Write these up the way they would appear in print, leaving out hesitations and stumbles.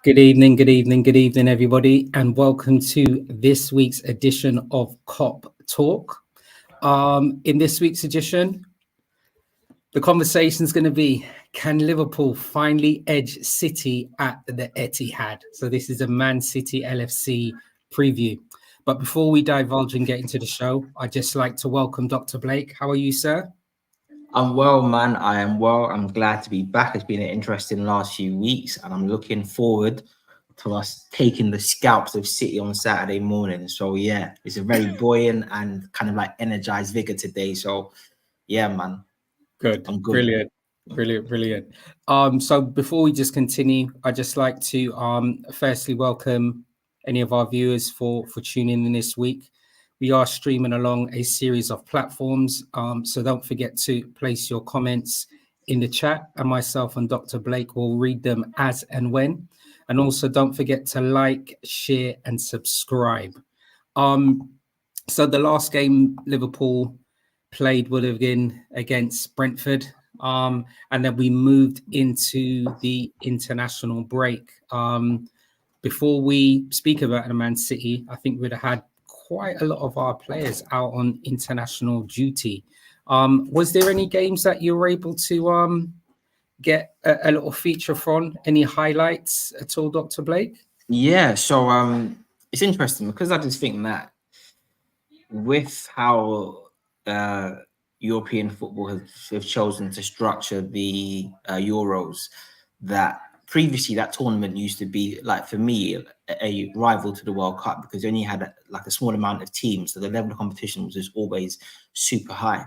Good evening, everybody, and welcome to this week's edition of Cop Talk. In this week's edition, the conversation is going to be, can Liverpool finally edge City at the Etihad? So this is a Man City LFC preview. But before we divulge and get into the show, I'd just like to welcome Dr. Blake. How are you, sir? I'm well, man. I am well. I'm glad to be back. It's been an interesting last few weeks, and I'm looking forward to us taking the scalps of City on Saturday morning. So, yeah, it's a very buoyant and kind of like energized vigor today. So, yeah, man. Good. I'm good. Brilliant. So before we just continue, I'd just like to firstly welcome any of our viewers for tuning in this week. We are streaming along a series of platforms, so don't forget to place your comments in the chat, and myself and Dr. Blake will read them as and when. And also don't forget to like, share, and subscribe. So the last game Liverpool played would have been against Brentford, and then we moved into the international break. Before we speak about the Man City, I think we'd have had quite a lot of our players out on international duty. Was there any games that you were able to get a little feature from? Any highlights at all, Dr. Blake? Yeah, so it's interesting because I just think that with how European football have chosen to structure the Euros, that previously that tournament used to be, like, for me, a rival to the World Cup because you only had like a small amount of teams, so the level of competition was just always super high.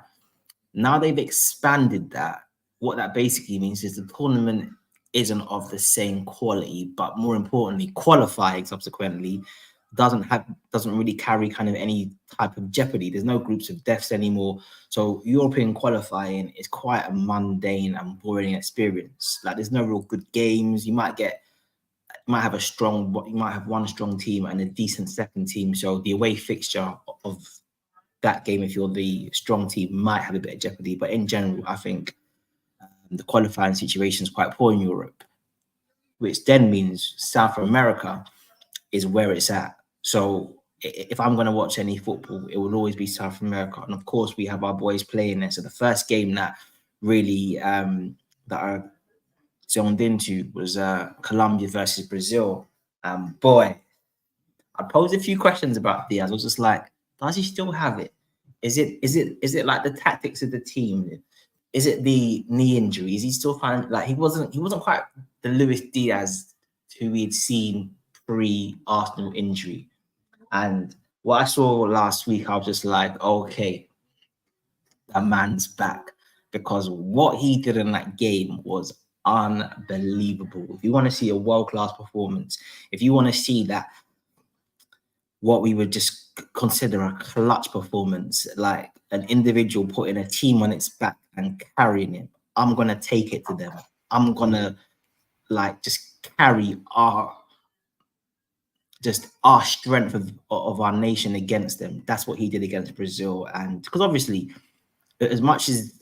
Now they've expanded that. What that basically means is the tournament isn't of the same quality, but more importantly, qualifying subsequently doesn't really carry kind of any type of jeopardy. There's no groups of deaths anymore. So European qualifying is quite a mundane and boring experience. Like, there's no real good games. You might have one strong team and a decent second team. So the away fixture of that game, if you're the strong team, might have a bit of jeopardy. But in general, I think the qualifying situation is quite poor in Europe, which then means South America is where it's at. So if I'm going to watch any football, it will always be South America. And of course, we have our boys playing there. So the first game that really that I zoned into was Colombia versus Brazil. Boy, I posed a few questions about Diaz. I was just like, does he still have it? Is it like the tactics of the team? Is it the knee injury? Is he still finding, like, he wasn't quite the Luis Diaz who we'd seen pre-Arsenal injury. And what I saw last week, I was just like, okay, that man's back, because what he did in that game was unbelievable. If you want to see a world-class performance, if you want to see that, what we would just consider a clutch performance, like an individual putting a team on its back and carrying it, I'm going to take it to them. I'm going to just carry our strength of our nation against them. That's what he did against Brazil. And because obviously, as much as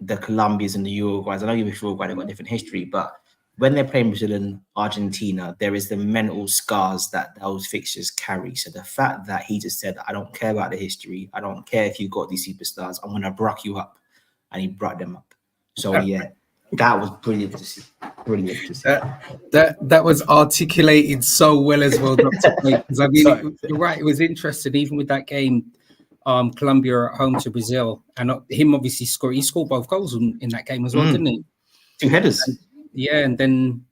the Colombians and the Uruguays, I know you before Uruguay, they've got a different history, but when they're playing Brazil and Argentina, there is the mental scars that those fixtures carry. So the fact that he just said, I don't care about the history, I don't care if you've got these superstars, I'm going to bruck you up. And he brought them up. So yeah, that was brilliant to see. That was articulated so well as well, Dr. Blake. Because I mean, you're right. It was interesting, even with that game, Colombia at home to Brazil, and him obviously scored. He scored both goals in that game as well, didn't he? 2 headers. And then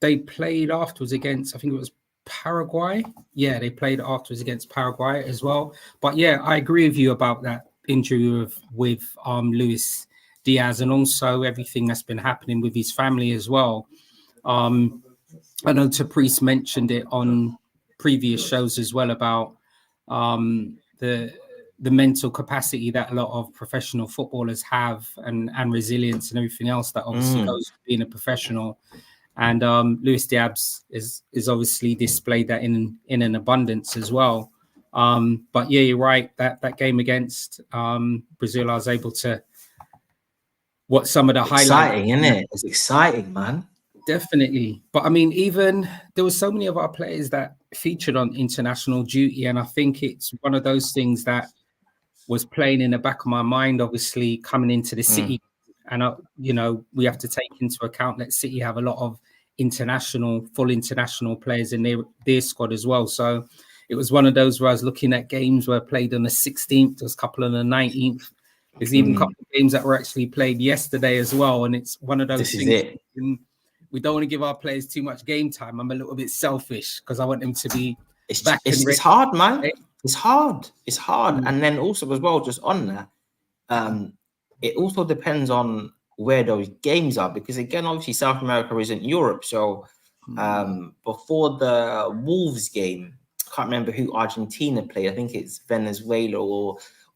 they played afterwards against, I think it was Paraguay. Yeah, they played afterwards against Paraguay as well. But yeah, I agree with you about that injury with Luis Diaz, and also everything that's been happening with his family as well. I know Taprice mentioned it on previous shows as well about the mental capacity that a lot of professional footballers have, and resilience and everything else that obviously goes with being a professional. And Luis Diaz is obviously displayed that in an abundance as well. But yeah, you're right. That game against Brazil, I was able to watch some of the highlights. Exciting, isn't it? It's exciting, man. Definitely. But I mean, even there were so many of our players that featured on international duty. And I think it's one of those things that was playing in the back of my mind, obviously, coming into the City. And, we have to take into account that City have a lot of full international players in their squad as well. So it was one of those where I was looking at games where I played on the 16th, there's a couple on the 19th. There's even a couple of games that were actually played yesterday as well. And it's one of those This things. is it. We don't want to give our players too much game time. I'm a little bit selfish because I want them to be It's hard, man. It's hard. Mm. And then also as well, just on that, it also depends on where those games are, because again, obviously South America isn't Europe. So before the Wolves game, I can't remember who Argentina played. I think it's Venezuela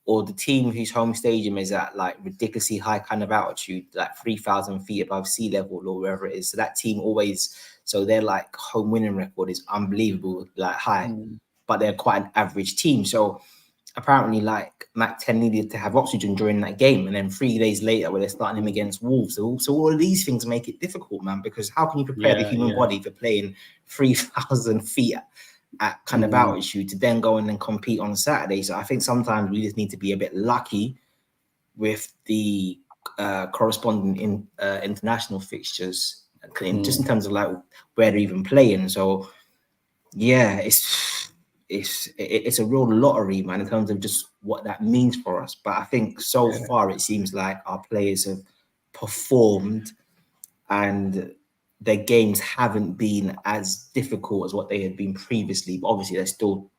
or the team whose home stadium is at like ridiculously high kind of altitude, like 3,000 feet above sea level or wherever it is. So that team so their like home winning record is unbelievable, like high, but they're quite an average team. So apparently like Mac 10 needed to have oxygen during that game. And then 3 days later, where they're starting him against Wolves. So all of these things make it difficult, man, because how can you prepare the human body for playing 3,000 feet at kind of altitude to then go and then compete on Saturday? So I think sometimes we just need to be a bit lucky with the corresponding international fixtures, just in terms of like where they're even playing. So yeah, it's a real lottery, man, in terms of just what that means for us. But I think so far it seems like our players have performed and their games haven't been as difficult as what they had been previously. But obviously, it's still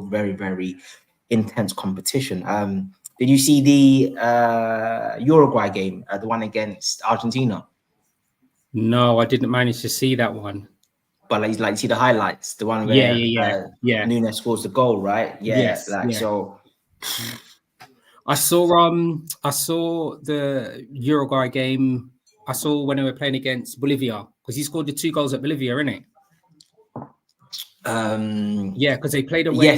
very, very intense competition. Did you see the Uruguay game, the one against Argentina? No, I didn't manage to see that one. But like see the highlights, the one where Nunes scores the goal, right? Yes. So I saw the Uruguay game. I saw when they were playing against Bolivia, because he scored the 2 goals at Bolivia, innit? Because they played away.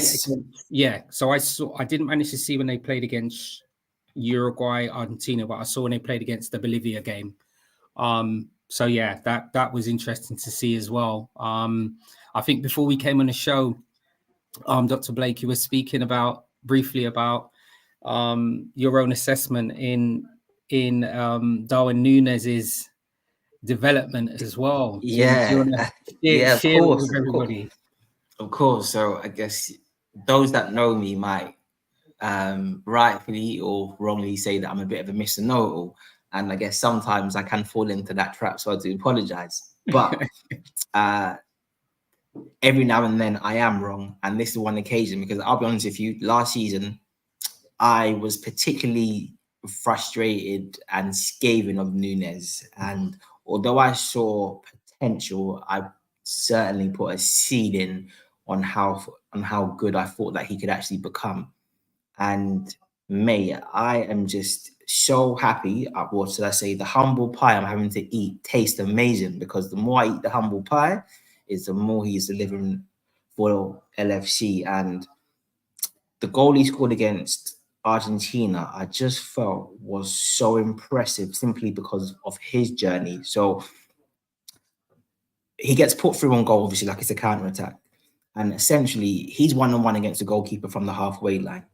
Yes. So I didn't manage to see when they played against Uruguay, Argentina, but I saw when they played against the Bolivia game. So yeah, that was interesting to see as well. I think before we came on the show, Dr. Blake, you were speaking briefly about your own assessment in Darwin Núñez's development as well. Do you want to share it with everybody? Of course. So I guess those that know me might rightfully or wrongly say that I'm a bit of a Mr. Know-it-all. And I guess sometimes I can fall into that trap, so I do apologize. But every now and then I am wrong. And this is one occasion, because I'll be honest with you, last season, I was particularly frustrated and scathing of Núñez. And although I saw potential, I certainly put a ceiling on how good I thought that he could actually become. And mate, I am just so happy. What should I say? The humble pie I'm having to eat tastes amazing, because the more I eat the humble pie, is the more he's delivering for LFC. And the goal he scored against Argentina, I just felt was so impressive, simply because of his journey. So he gets put through on goal, obviously, like it's a counter attack, and essentially he's 1-on-1 against the goalkeeper from the halfway line.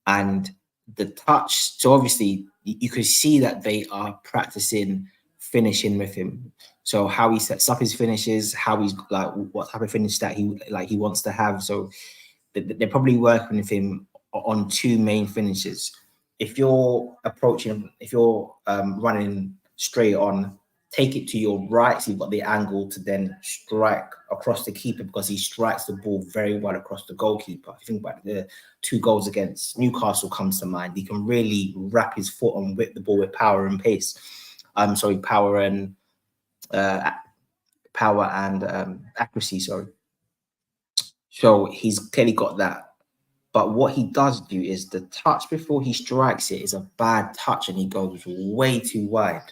And the touch, so obviously you could see that they are practicing finishing with him. So how he sets up his finishes, how he's like, what type of finish that he wants to have. So they're probably working with him on 2 main finishes. If you're running straight on, take it to your right, so you've got the angle to then strike across the keeper, because he strikes the ball very well across the goalkeeper. If you think about the 2 goals against Newcastle comes to mind, he can really wrap his foot and whip the ball with power and pace. Power and accuracy, sorry. So he's clearly got that. But what he does do is the touch before he strikes it is a bad touch, and he goes way too wide.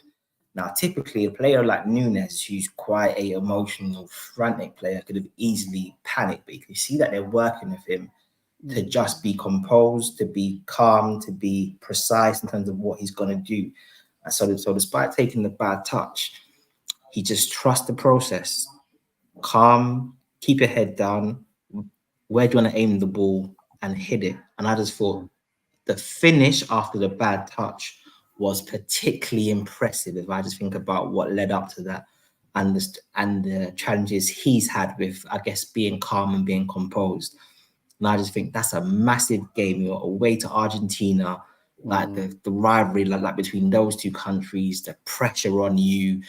Now, typically, a player like Núñez, who's quite a emotional, frantic player, could have easily panicked. But you can see that they're working with him to just be composed, to be calm, to be precise in terms of what he's going to do. And so despite taking the bad touch, he just trusts the process. Calm, keep your head down. Where do you want to aim the ball and hit it? And I just thought the finish after the bad touch was particularly impressive. If I just think about what led up to that and the challenges he's had with, I guess, being calm and being composed. And I just think that's a massive game. You're away to Argentina, like the rivalry like between those two countries, the pressure on you.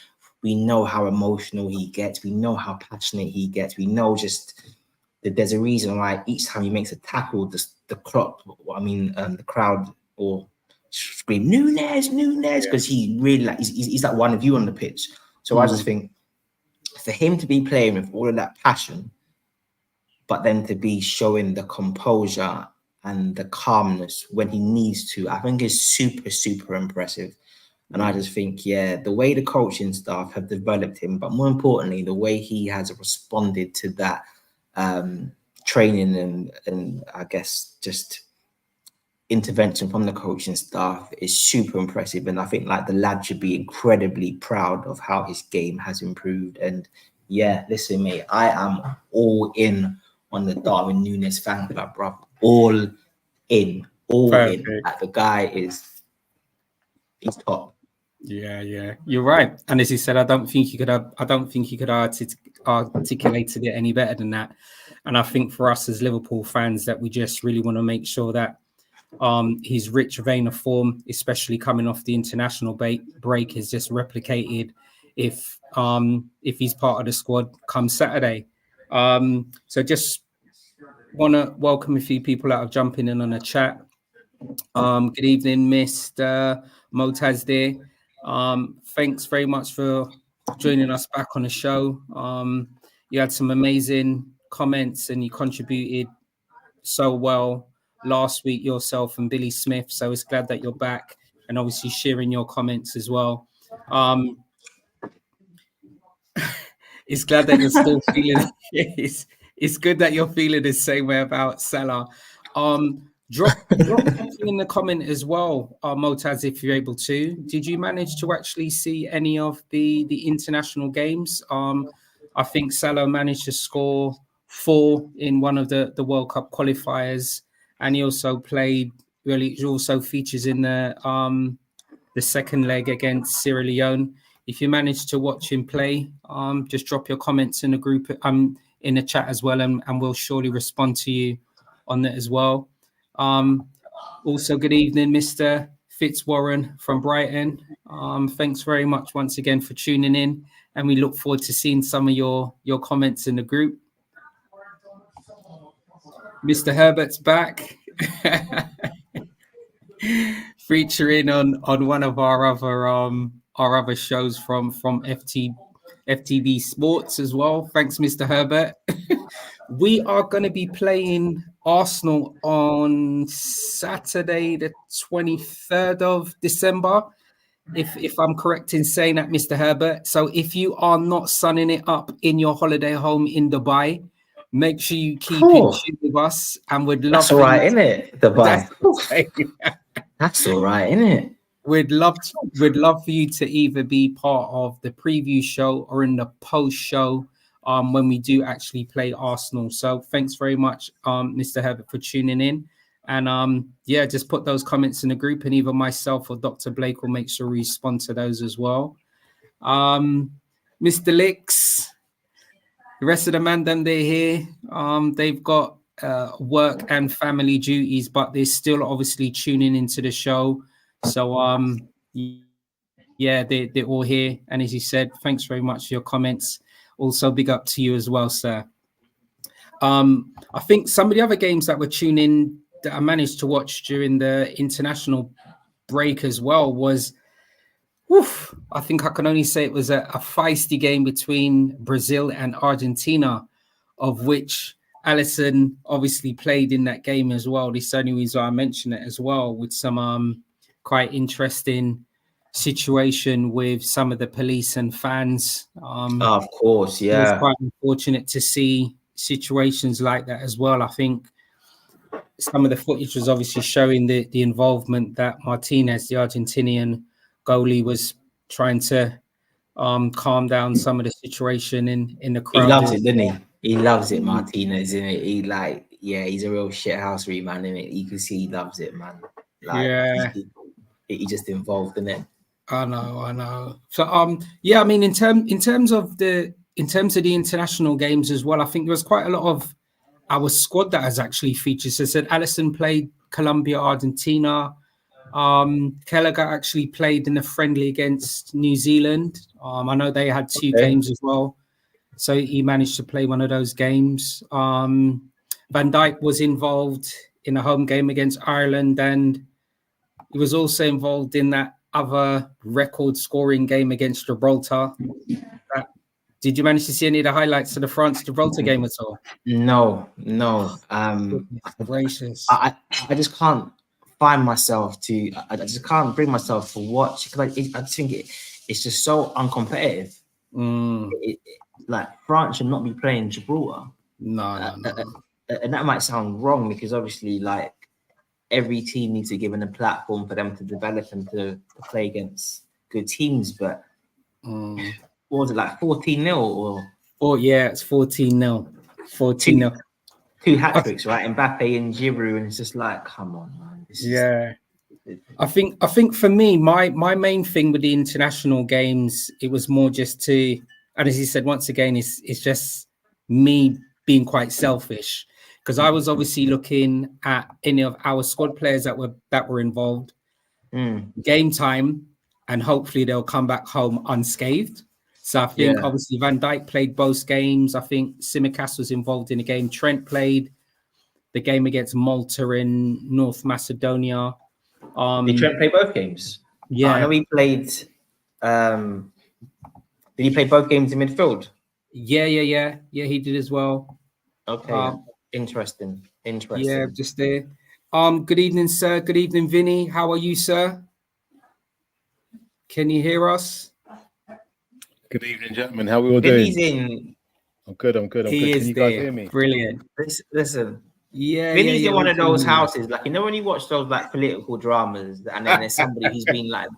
We know how emotional he gets. We know how passionate he gets. We know just that there's a reason why each time he makes a tackle, the crowd or scream Nunes, because he really like he's like one of you on the pitch. So I just think for him to be playing with all of that passion, but then to be showing the composure and the calmness when he needs to, I think is super, super impressive. And I just think, the way the coaching staff have developed him, but more importantly, the way he has responded to that training and I guess just intervention from the coaching staff is super impressive. And I think like the lad should be incredibly proud of how his game has improved. And listen, mate, I am all in on the Darwin Nunes fan club, bro. All in. Like the guy he's top. Yeah, you're right. And as you said, I don't think you could articulated it any better than that. And I think for us as Liverpool fans, that we just really want to make sure that his rich vein of form, especially coming off the international break, is just replicated if he's part of the squad come Saturday. So just want to welcome a few people that are jumping in on the chat. Good evening, Mr. Motaz there. Thanks very much for joining us back on the show. You had some amazing comments and you contributed so well last week, yourself and Billy Smith. So it's glad that you're back and obviously sharing your comments as well. It's glad that you're still feeling it's good that you're feeling the same way about Salah. Drop something in the comment as well, Motaz, if you're able to. Did you manage to actually see any of the international games? I think Salah managed to score 4 in one of the World Cup qualifiers, and he also features in the second leg against Sierra Leone. If you managed to watch him play, just drop your comments in the group, in the chat as well, and we'll surely respond to you on that as well. Also, good evening, Mr. Fitzwarren from Brighton. Thanks very much once again for tuning in, and we look forward to seeing some of your comments in the group. Mr. Herbert's back, featuring on one of our other shows from FTV Sports as well. Thanks, Mr. Herbert. We are going to be playing Arsenal on Saturday, the 23rd of December, if I'm correct in saying that, Mr. Herbert. So if you are not sunning it up in your holiday home in Dubai, make sure you keep in tune with us, and we'd love. That's all right, isn't it? Dubai. That's all right, isn't it? We'd love for you to either be part of the preview show or in the post show when we do actually play Arsenal. So thanks very much, Mr. Herbert, for tuning in. And just put those comments in the group, and either myself or Dr. Blake will make sure we respond to those as well. Mr. Licks, the rest of the man, they're here. They've got work and family duties, but they're still obviously tuning into the show. So they're all here. And as you said, thanks very much for your comments. Also, big up to you as well, sir. I think some of the other games that were tuned in that I managed to watch during the international break as well was, I think I can only say it was a feisty game between Brazil and Argentina, of which Alisson obviously played in that game as well. This is the only reason I mention it as well, with some quite interesting situation with some of the police and fans. Of course, yeah. It was quite unfortunate to see situations like that as well. I think some of the footage was obviously showing the involvement that Martinez, the Argentinian goalie, was trying to calm down some of the situation in the He crowd. loves it, doesn't he? He loves it, Martinez, isn't it? He's a real shithousery man, isn't it? You can see he loves it, man. Like, Yeah. he just involved in it. I know. So yeah, I mean in terms of the international games as well, I think there was quite a lot of our squad that has actually featured. So said Allison played Colombia, Argentina. Kelleher actually played in a friendly against New Zealand. I know they had two games as well. So he managed to play one of those games. Van Dijk was involved in a home game against Ireland, and he was also involved in that other record scoring game against Gibraltar. Did you manage to see any of the highlights of the France-Gibraltar game at all? No. Gracious. I just can't find myself to. I just can't bring myself to watch because I just think it's just so uncompetitive. Like France should not be playing Gibraltar. No. And that might sound wrong because obviously, like every team needs to give them a platform for them to develop and to play against good teams. But what was it, like 14-0 or? Oh yeah, it's 14-0. 14-0. Two hat tricks, right? Mbappe and Giroud, and it's just like, come on, man. I think for me, my main thing with the international games, it was more just to, and as you said, once again, it's just me being quite selfish because I was obviously looking at any of our squad players that were involved, game time, and hopefully they'll come back home unscathed. So I think obviously Van Dijk played both games. I think Tsimikas was involved in a game. Trent played the game against Malta in North Macedonia. Did Trent play both games? Yeah. I know he played. Did he play both games in midfield? Yeah, he did as well. Okay. Interesting. Yeah, just there. Good evening, sir. Good evening, Vinny. How are you, sir? Can you hear us? Good evening, gentlemen. How are we all doing? Vinny's in. I'm good. Can you guys hear me? Brilliant. Listen. Yeah, Vinny's in one of those houses, like when you watch those like political dramas, and then there's somebody who's been like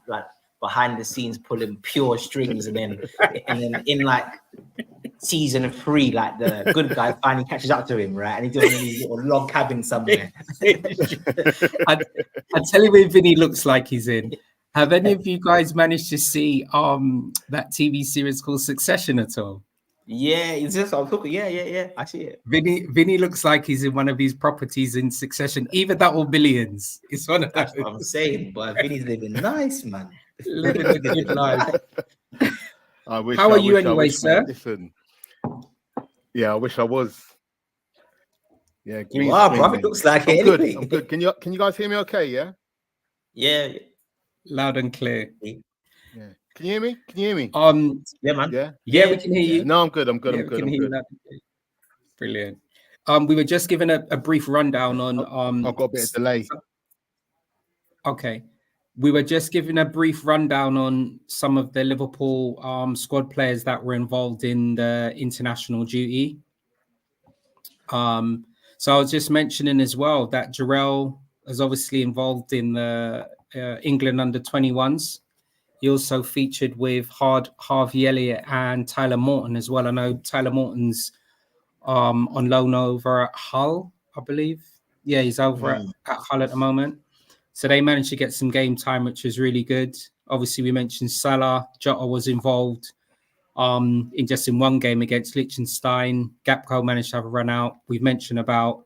behind the scenes pulling pure strings, and then in like season 3, like the good guy finally catches up to him, right? And he's doing his little log cabin somewhere. I tell you where Vinny looks like he's in. Have any of you guys managed to see that TV series called Succession at all? Yeah, it's just I'm talking. Yeah. I see it. Vinny looks like he's in one of these properties in Succession, either that or Billions. It's one of That's what I'm saying, but Vinny's living nice, man. Living a good life. How are you anyway, sir? Yeah, I wish I was. Yeah, wow, bro, it looks like it. Good. I'm good. Can you guys hear me? Okay, yeah. Yeah. Loud and clear. Yeah. Can you hear me? Yeah, man. Yeah, we can hear you. No, I'm good. I'm Hear good. you. Brilliant. We were just given a brief rundown on I've got a bit of delay. Okay. We were just given a brief rundown on some of the Liverpool squad players that were involved in the international duty. So I was just mentioning as well that Jarrell is obviously involved in the England under-21s. He also featured with Harvey Elliott and Tyler Morton as well. I know Tyler Morton's on loan over at Hull, I believe. Yeah, he's over at Hull at the moment. So they managed to get some game time, which was really good. Obviously, we mentioned Salah. Jota was involved in one game against Liechtenstein. Gakpo managed to have a run out. We've mentioned about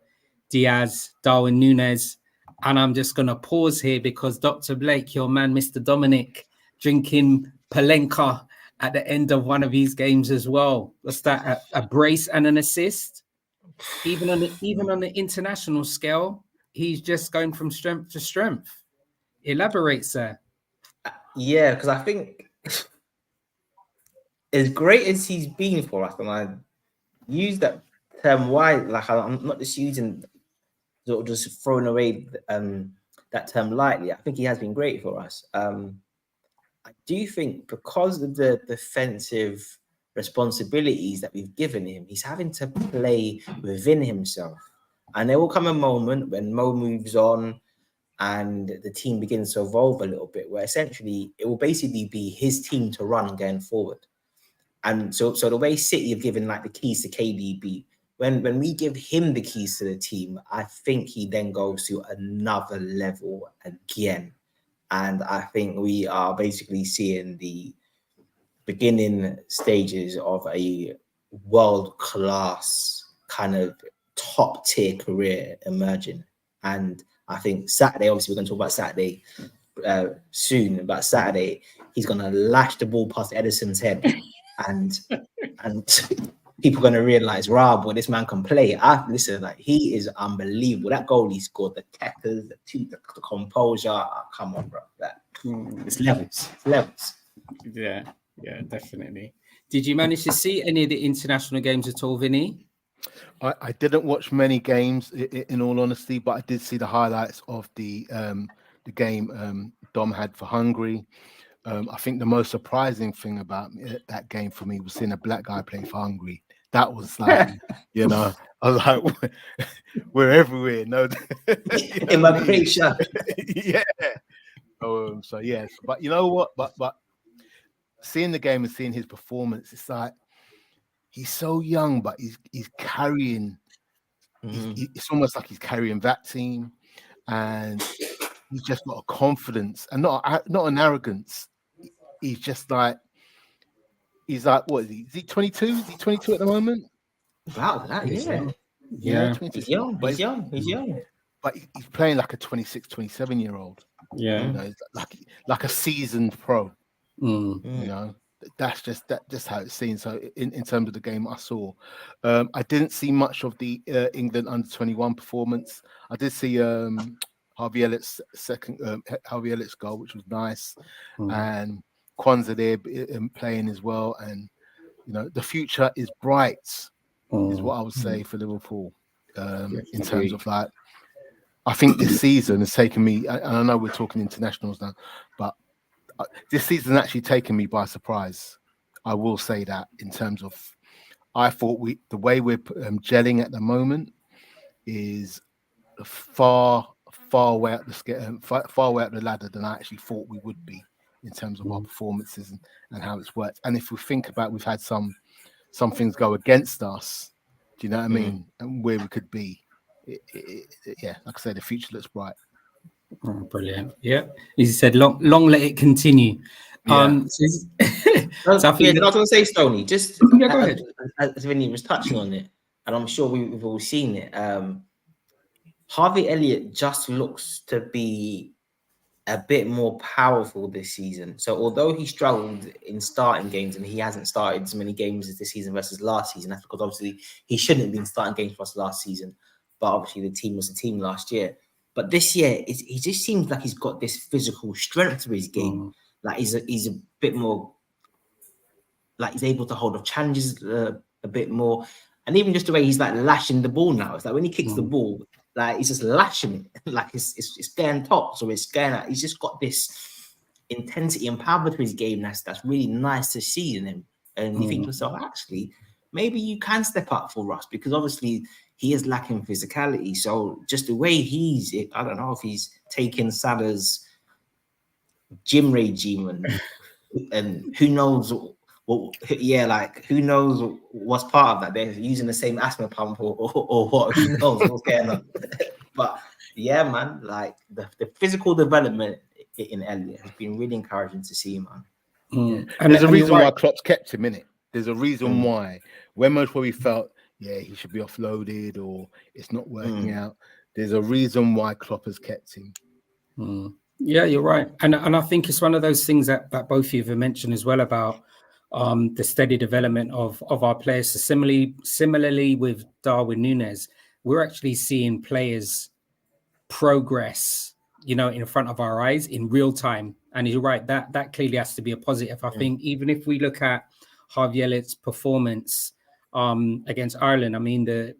Diaz, Darwin Núñez. And I'm just going to pause here because Dr. Blake, your man, Mr. Dominic, drinking Palenka at the end of one of these games as well. What's that? A brace and an assist? Even on the international scale, he's just going from strength to strength. Elaborate, sir. Yeah, because I think as great as he's been for us, and I use that term wide, like I'm not just using sort of just throwing away that term lightly. I think he has been great for us. I do think because of the defensive responsibilities that we've given him, he's having to play within himself. And there will come a moment when Mo moves on and the team begins to evolve a little bit, where essentially it will basically be his team to run going forward. And so the way City have given like the keys to KDB, when we give him the keys to the team, I think he then goes to another level again. And I think we are basically seeing the beginning stages of a world-class kind of top-tier career emerging. And I think Saturday, obviously we're going to talk about Saturday soon, but Saturday, he's going to lash the ball past Edison's head and people are going to realize, boy, this man can play. Listen, like, he is unbelievable. That goal he scored, the tackles, the composure, come on, bro. It's levels. Yeah, definitely. Did you manage to see any of the international games at all, Vinny? I didn't watch many games, in all honesty, but I did see the highlights of the game Dom had for Hungary. I think the most surprising thing about that game for me was seeing a black guy play for Hungary. That was like, you know, I was like, we're everywhere. No, immigration. Yeah. So yes, but you know what? But seeing the game and seeing his performance, it's like he's so young, but he's carrying. It's almost like he's carrying that team, and he's just got a confidence and not an arrogance. He's just like, what is he? Is he 22? Is he 22 at the moment? Wow, that is yeah. 22. He's young. But he's playing like a 26, 27-year-old. Yeah. You know, like a seasoned pro. You know, that's just how it's seen. So in terms of the game I saw, I didn't see much of the England under-21 performance. I did see Harvey Elliott's goal, which was nice, and Kwanzaa there playing as well. And you know, the future is bright, is what I would say for Liverpool. In terms of like, I think this season has taken me, and I know we're talking internationals now, but this season actually taken me by surprise. I will say that in terms of, I thought the way we're gelling at the moment is far way up the ladder than I actually thought we would be in terms of our performances and how it's worked. And if we think about, we've had some things go against us. Do you know what I mean? And where we could be. Yeah, like I say, the future looks bright. Oh, brilliant. Yeah. He said, long let it continue. Yeah. So I think I was going to say, Stoney, just go ahead. As Vinny was touching on it, and I'm sure we've all seen it, Harvey Elliott just looks to be a bit more powerful this season. So although he struggled in starting games and he hasn't started as many games as this season versus last season, that's because obviously he shouldn't have been starting games for us last season. But obviously the team was the team last year. But this year, he just seems like he's got this physical strength to his game. Like he's a bit more, like he's able to hold off challenges a bit more. And even just the way he's like lashing the ball now. It's like when he kicks the ball, like he's just lashing it. Like it's going top, so it's going out. He's just got this intensity and power to his game that's really nice to see in him. And you think to yourself, actually, maybe you can step up for us, because obviously he is lacking physicality. So just the way I don't know if he's taking Salah's gym regime and who knows who knows what's part of that. They're using the same asthma pump or what, who knows what's going on. But yeah, man, like the physical development in Elliott has been really encouraging to see, man. Yeah. And there's a reason why Klopp's kept him in it. There's a reason why. When most probably felt, he should be offloaded or it's not working out. There's a reason why Klopp has kept him. Yeah, you're right. And I think it's one of those things that both of you have mentioned as well about the steady development of our players. So similarly with Darwin Núñez, we're actually seeing players progress, in front of our eyes in real time. And you're right, that clearly has to be a positive. I think even if we look at Harvey Elliott's performance against Ireland, I mean, the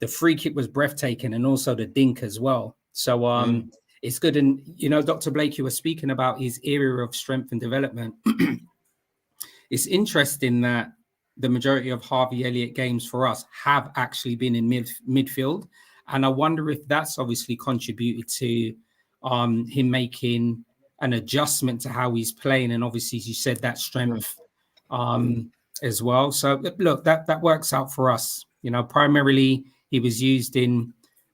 free kick was breathtaking, and also the dink as well. So it's good. And Dr. Blake, you were speaking about his area of strength and development. It's interesting that the majority of Harvey Elliott games for us have actually been in midfield. And I wonder if that's obviously contributed to him making an adjustment to how he's playing. And obviously, as you said, that strength as well. So look, that works out for us. You know, primarily he was used in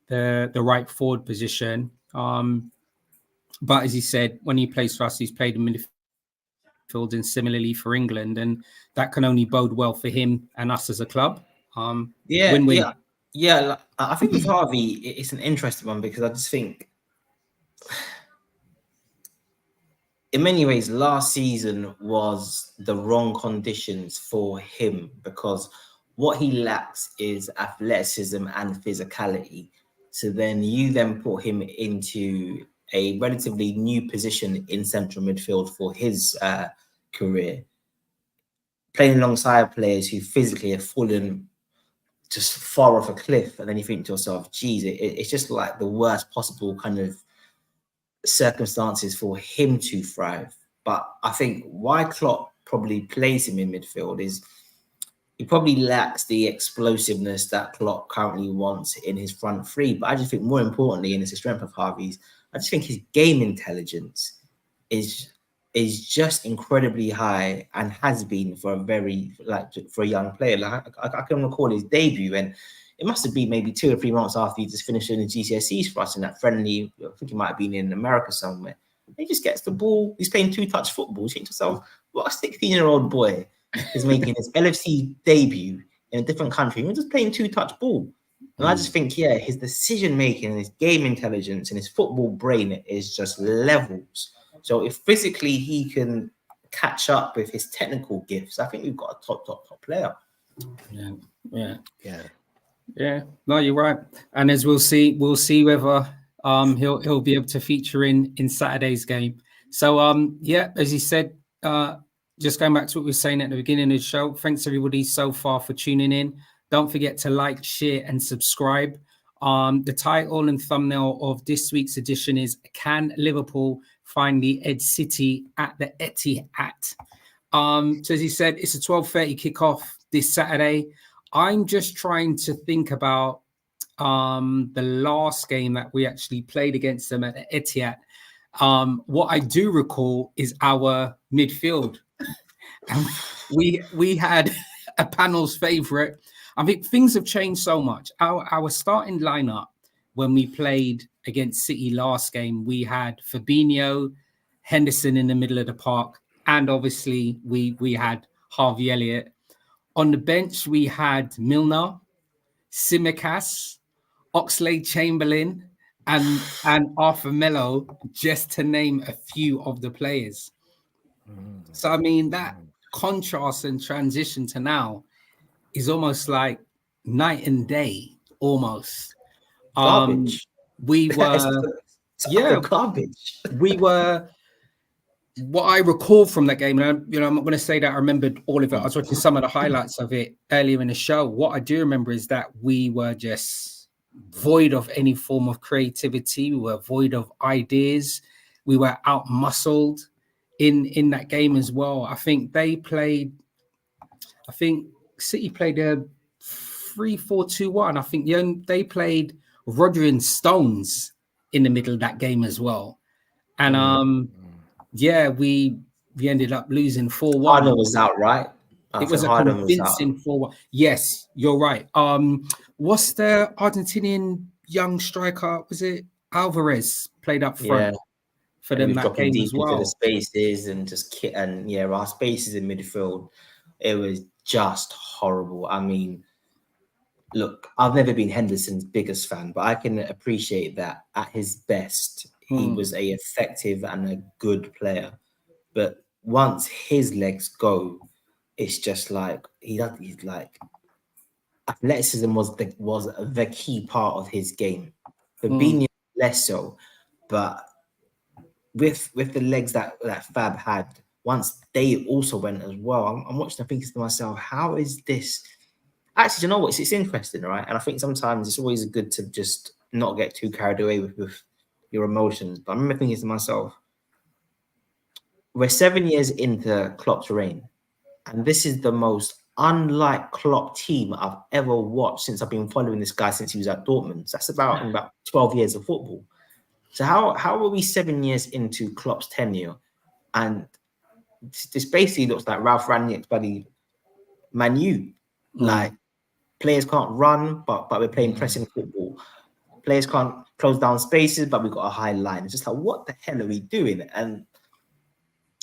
the right forward position. But as he said, when he plays for us, he's played in midfield and similarly for England. And that can only bode well for him and us as a club. Win-win. Yeah. I think with Harvey, it's an interesting one because I just think in many ways, last season was the wrong conditions for him because what he lacks is athleticism and physicality. So then you put him into a relatively new position in central midfield for his career, playing alongside players who physically have fallen just far off a cliff. And then you think to yourself, geez, it's just like the worst possible kind of circumstances for him to thrive. But I think why Klopp probably plays him in midfield is he probably lacks the explosiveness that Klopp currently wants in his front three. But I just think more importantly, and it's a strength of Harvey's, I just think his game intelligence is just incredibly high and has been for a young player. Like I can recall his debut, and it must have been maybe 2 or 3 months after he just finished in the GCSEs for us in that friendly. I think he might have been in America somewhere. He just gets the ball. He's playing 2-touch football. You think to yourself, what a 16-year-old boy is making his LFC debut in a different country. He's just playing 2-touch ball. And I just think, his decision making, his game intelligence, and his football brain is just levels. So if physically he can catch up with his technical gifts, I think we've got a top player. Yeah. No, you're right. And as we'll see whether he'll be able to feature in Saturday's game. So as you said, just going back to what we were saying at the beginning of the show, thanks everybody so far for tuning in. Don't forget to like, share, and subscribe. The title and thumbnail of this week's edition is "Can Liverpool Find the Ed City at the Etihad?" So as you said, it's a 12:30 kickoff this Saturday. I'm just trying to think about the last game that we actually played against them at the Etihad. What I do recall is our midfield. We had a panel's favourite. I think things have changed so much. Our starting lineup when we played against City last game, we had Fabinho, Henderson in the middle of the park, and obviously we had Harvey Elliott. On the bench, we had Milner, Tsimikas, Oxlade-Chamberlain, and Arthur Melo, just to name a few of the players. So, I mean, that contrast and transition to now is almost like night and day, almost. Garbage. We were... garbage. We were... What I recall from that game, and I'm not going to say that I remembered all of it. I was watching some of the highlights of it earlier in the show. What I do remember is that we were just void of any form of creativity. We were void of ideas. We were out-muscled in that game as well. I think City played a 3-4-2-1. I think they played Rodri and Stones in the middle of that game as well. And we ended up losing 4-1. Harden was out, right? It was a convincing 4-1. Yes, you're right. What's the Argentinian young striker? Was it Alvarez played up front for them that game as well? Into the spaces and our spaces in midfield, it was just horrible. I mean, look, I've never been Henderson's biggest fan, but I can appreciate that at his best, he was a effective and a good player. But once his legs go, it's just like he's like athleticism was the key part of his game. Fabinho less so, but with the legs that Fab had, once they also went as well, I'm watching. I think to myself, how is this? Actually, you know what? It's interesting, right? And I think sometimes it's always good to just not get too carried away with your emotions. But I remember thinking to myself, we're 7 years into Klopp's reign, and this is the most unlike Klopp team I've ever watched since I've been following this guy since he was at Dortmund. So that's about 12 years of football. So how are we 7 years into Klopp's tenure, and this basically looks like Ralph Rangnick's buddy Man U. Like, players can't run, but we're playing pressing football. Players can't close down spaces, but we've got a high line. It's just like, what the hell are we doing? And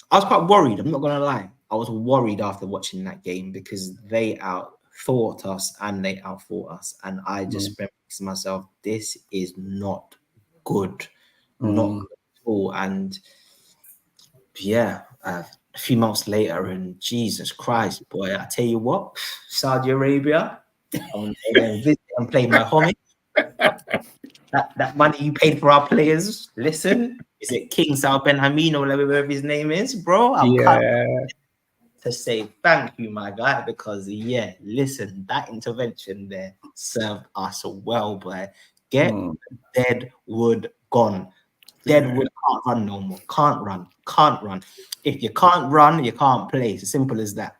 I was quite worried. I'm not going to lie. I was worried after watching that game because they outthought us and they outfought us. And I just remember to myself, this is not good. Not good at all. And yeah, a few months later, and Jesus Christ, boy, I tell you what, Saudi Arabia, I'm going to visit and play my homage. That money you paid for our players, listen, is it King Sal Ben Hameen or whatever his name is, bro? I'm coming to say thank you, my guy, because listen, that intervention there served us well, boy. Get Deadwood gone. Deadwood can't run no more. Can't run. If you can't run, you can't play. It's as simple as that.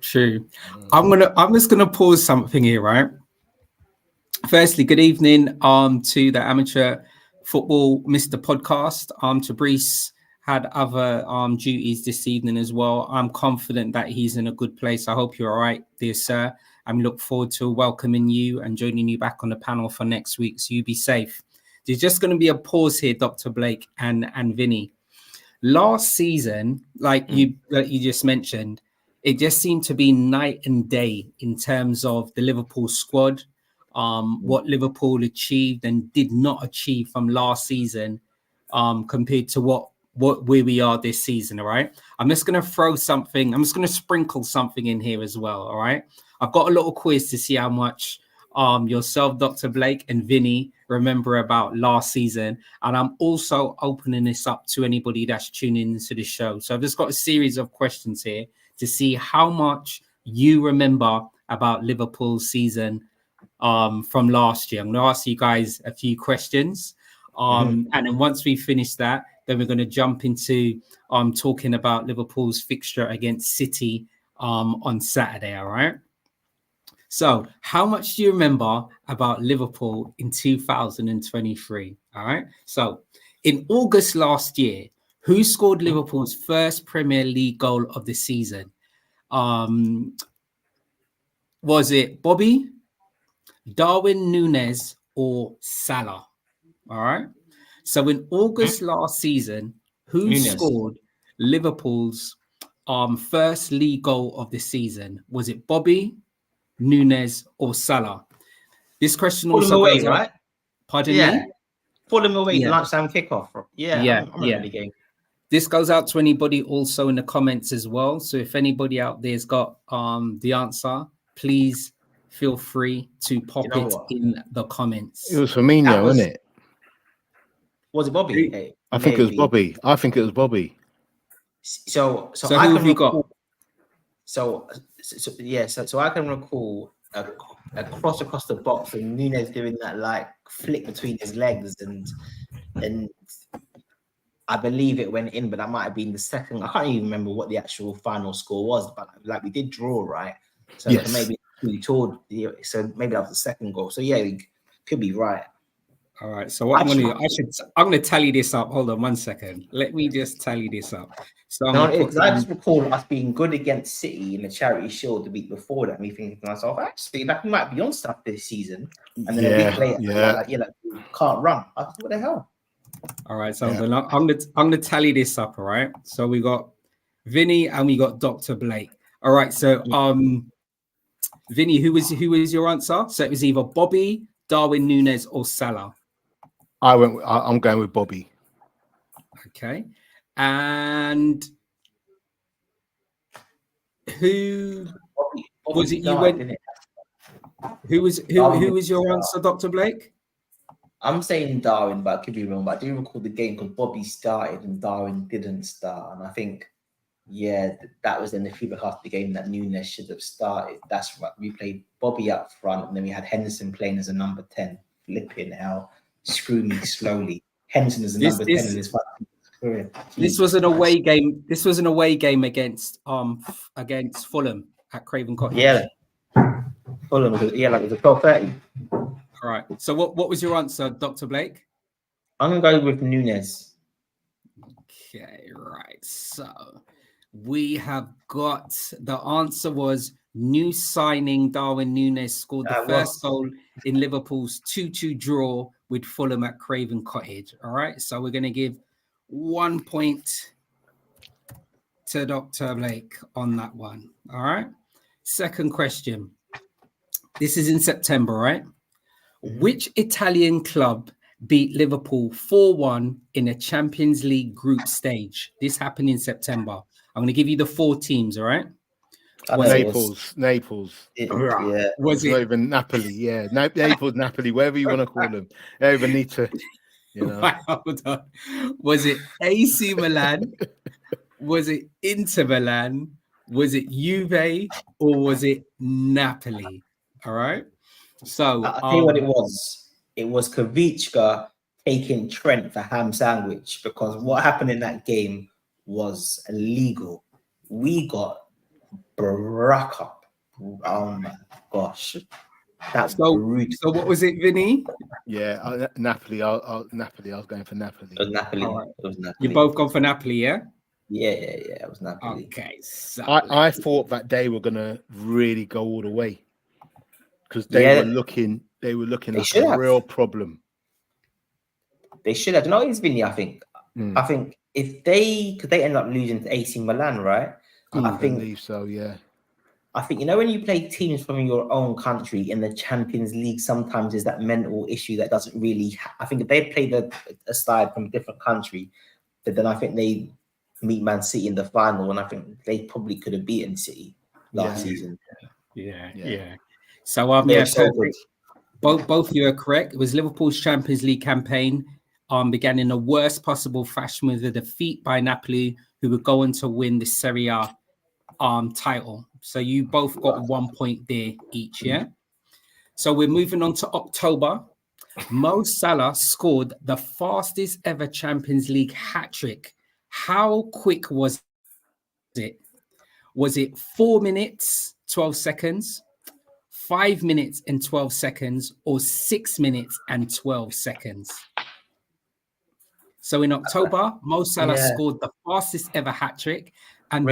True. I'm just gonna pause something here, right? Firstly, good evening to the Amateur Football Mr. Podcast. Tabrice had other duties this evening as well. I'm confident that he's in a good place. I hope you're all right, dear sir. I look forward to welcoming you and joining you back on the panel for next week. So you be safe. There's just going to be a pause here, Dr. Blake and Vinny. Last season, like you just mentioned, it just seemed to be night and day in terms of the Liverpool squad. What Liverpool achieved and did not achieve from last season compared to where we are this season. All right, I'm just going to sprinkle something in here as well. All right, I've got a little quiz to see how much yourself, Dr. Blake, and Vinny remember about last season, and I'm also opening this up to anybody that's tuning into the show. So I've just got a series of questions here to see how much you remember about Liverpool's season from last year. I'm going to ask you guys a few questions. And then once we finish that, then we're going to jump into talking about Liverpool's fixture against City on Saturday. All right. So how much do you remember about Liverpool in 2023? All right. So in August last year, who scored Liverpool's first Premier League goal of the season? Was it Bobby, Darwin Núñez, or Salah? All right. So in August last season, who scored Liverpool's first league goal of the season? Was it Bobby, Núñez, or Salah? This question Fulham also away, goes right? Pardon me? Fulham away, lunchtime kickoff. I remember the game. This goes out to anybody also in the comments as well. So if anybody out there's got the answer, please feel free to pop in the comments. It was Firmino, wasn't it? Was it Bobby? I think it was Bobby. So who have you got? So I can recall a cross across the box and Núñez doing that like flick between his legs, and I believe it went in, but that might have been the second. I can't even remember what the actual final score was, but like we did draw, right? So maybe we toured. So maybe that was the second goal. So yeah, it could be right. All right. So what I'm going to tally this up. Hold on 1 second. Let me just tally this up. So I just recall us being good against City in the Charity Shield the week before that. Me thinking to myself, actually, like we might be on stuff this season. And then a week later, can't run. I thought, what the hell? All right. So I'm going to tally this up. All right. So we got Vinny and we got Dr. Blake. All right. So Vinny, who was your answer? So it was either Bobby, Darwin Núñez, or Salah. I'm going with Bobby. Okay. And who was it you went? Who was your answer, Dr. Blake? I'm saying Darwin, but I could be wrong. But I do recall the game because Bobby started and Darwin didn't start. And I think, that was in the feedback after the game that Núñez should have started. That's right. We played Bobby up front, and then we had Henderson playing as a number 10. Flipping hell. Screw me slowly. Henderson is a number 10 in his career. This was an away game. This was an away game against Fulham. at Craven Cottage? Yeah. Fulham, like it was a 12:30. All right. So what was your answer, Dr. Blake? I'm gonna go with Nunes. Okay, right. So we have got the answer was new signing Darwin Nunes scored the first goal in Liverpool's 2-2 draw with Fulham at Craven Cottage. All right. So we're going to give 1 point to Dr. Blake on that one. All right. Second question. This is in September, right? Which Italian club beat Liverpool 4-1 in a Champions League group stage? This happened in September. I'm going to give you the 4 teams, all right? Naples. Yeah. Was it not even Napoli? Yeah, Naples, Napoli, wherever you want to call them. They don't even need to, you know. Hold on. Was it AC Milan? Was it Inter Milan? Was it Juve? Or was it Napoli? All right. So I'll tell you what it was. It was Kavicka taking Trent for ham sandwich, because what happened in that game was illegal. We got Barack up. Oh my gosh. That's brutal. So what was it, Vinny? Yeah, Napoli. Napoli. I was going for Napoli. It was Napoli. Right. It was Napoli. You both gone for Napoli, yeah? Yeah. It was Napoli. Okay. So I thought that they were gonna really go all the way, because they were looking like a real problem. They should have. No, it's Vinny. I think if because they end up losing to AC Milan, right? I believe so. Yeah. I think, when you play teams from your own country in the Champions League, sometimes there's that mental issue that doesn't really. I think if they played a side from a different country, but then I think they meet Man City in the final, and I think they probably could have beaten City last season. Yeah. So perfect. Both of you are correct. It was Liverpool's Champions League campaign. Began in the worst possible fashion with a defeat by Napoli, who would go on to win the Serie A title. So you both got 1 point there each, yeah? So we're moving on to October. Mo Salah scored the fastest ever Champions League hat-trick. How quick was it? Was it 4 minutes, 12 seconds, 5 minutes and 12 seconds, or 6 minutes and 12 seconds? So in October, Mo Salah scored the fastest ever hat-trick. And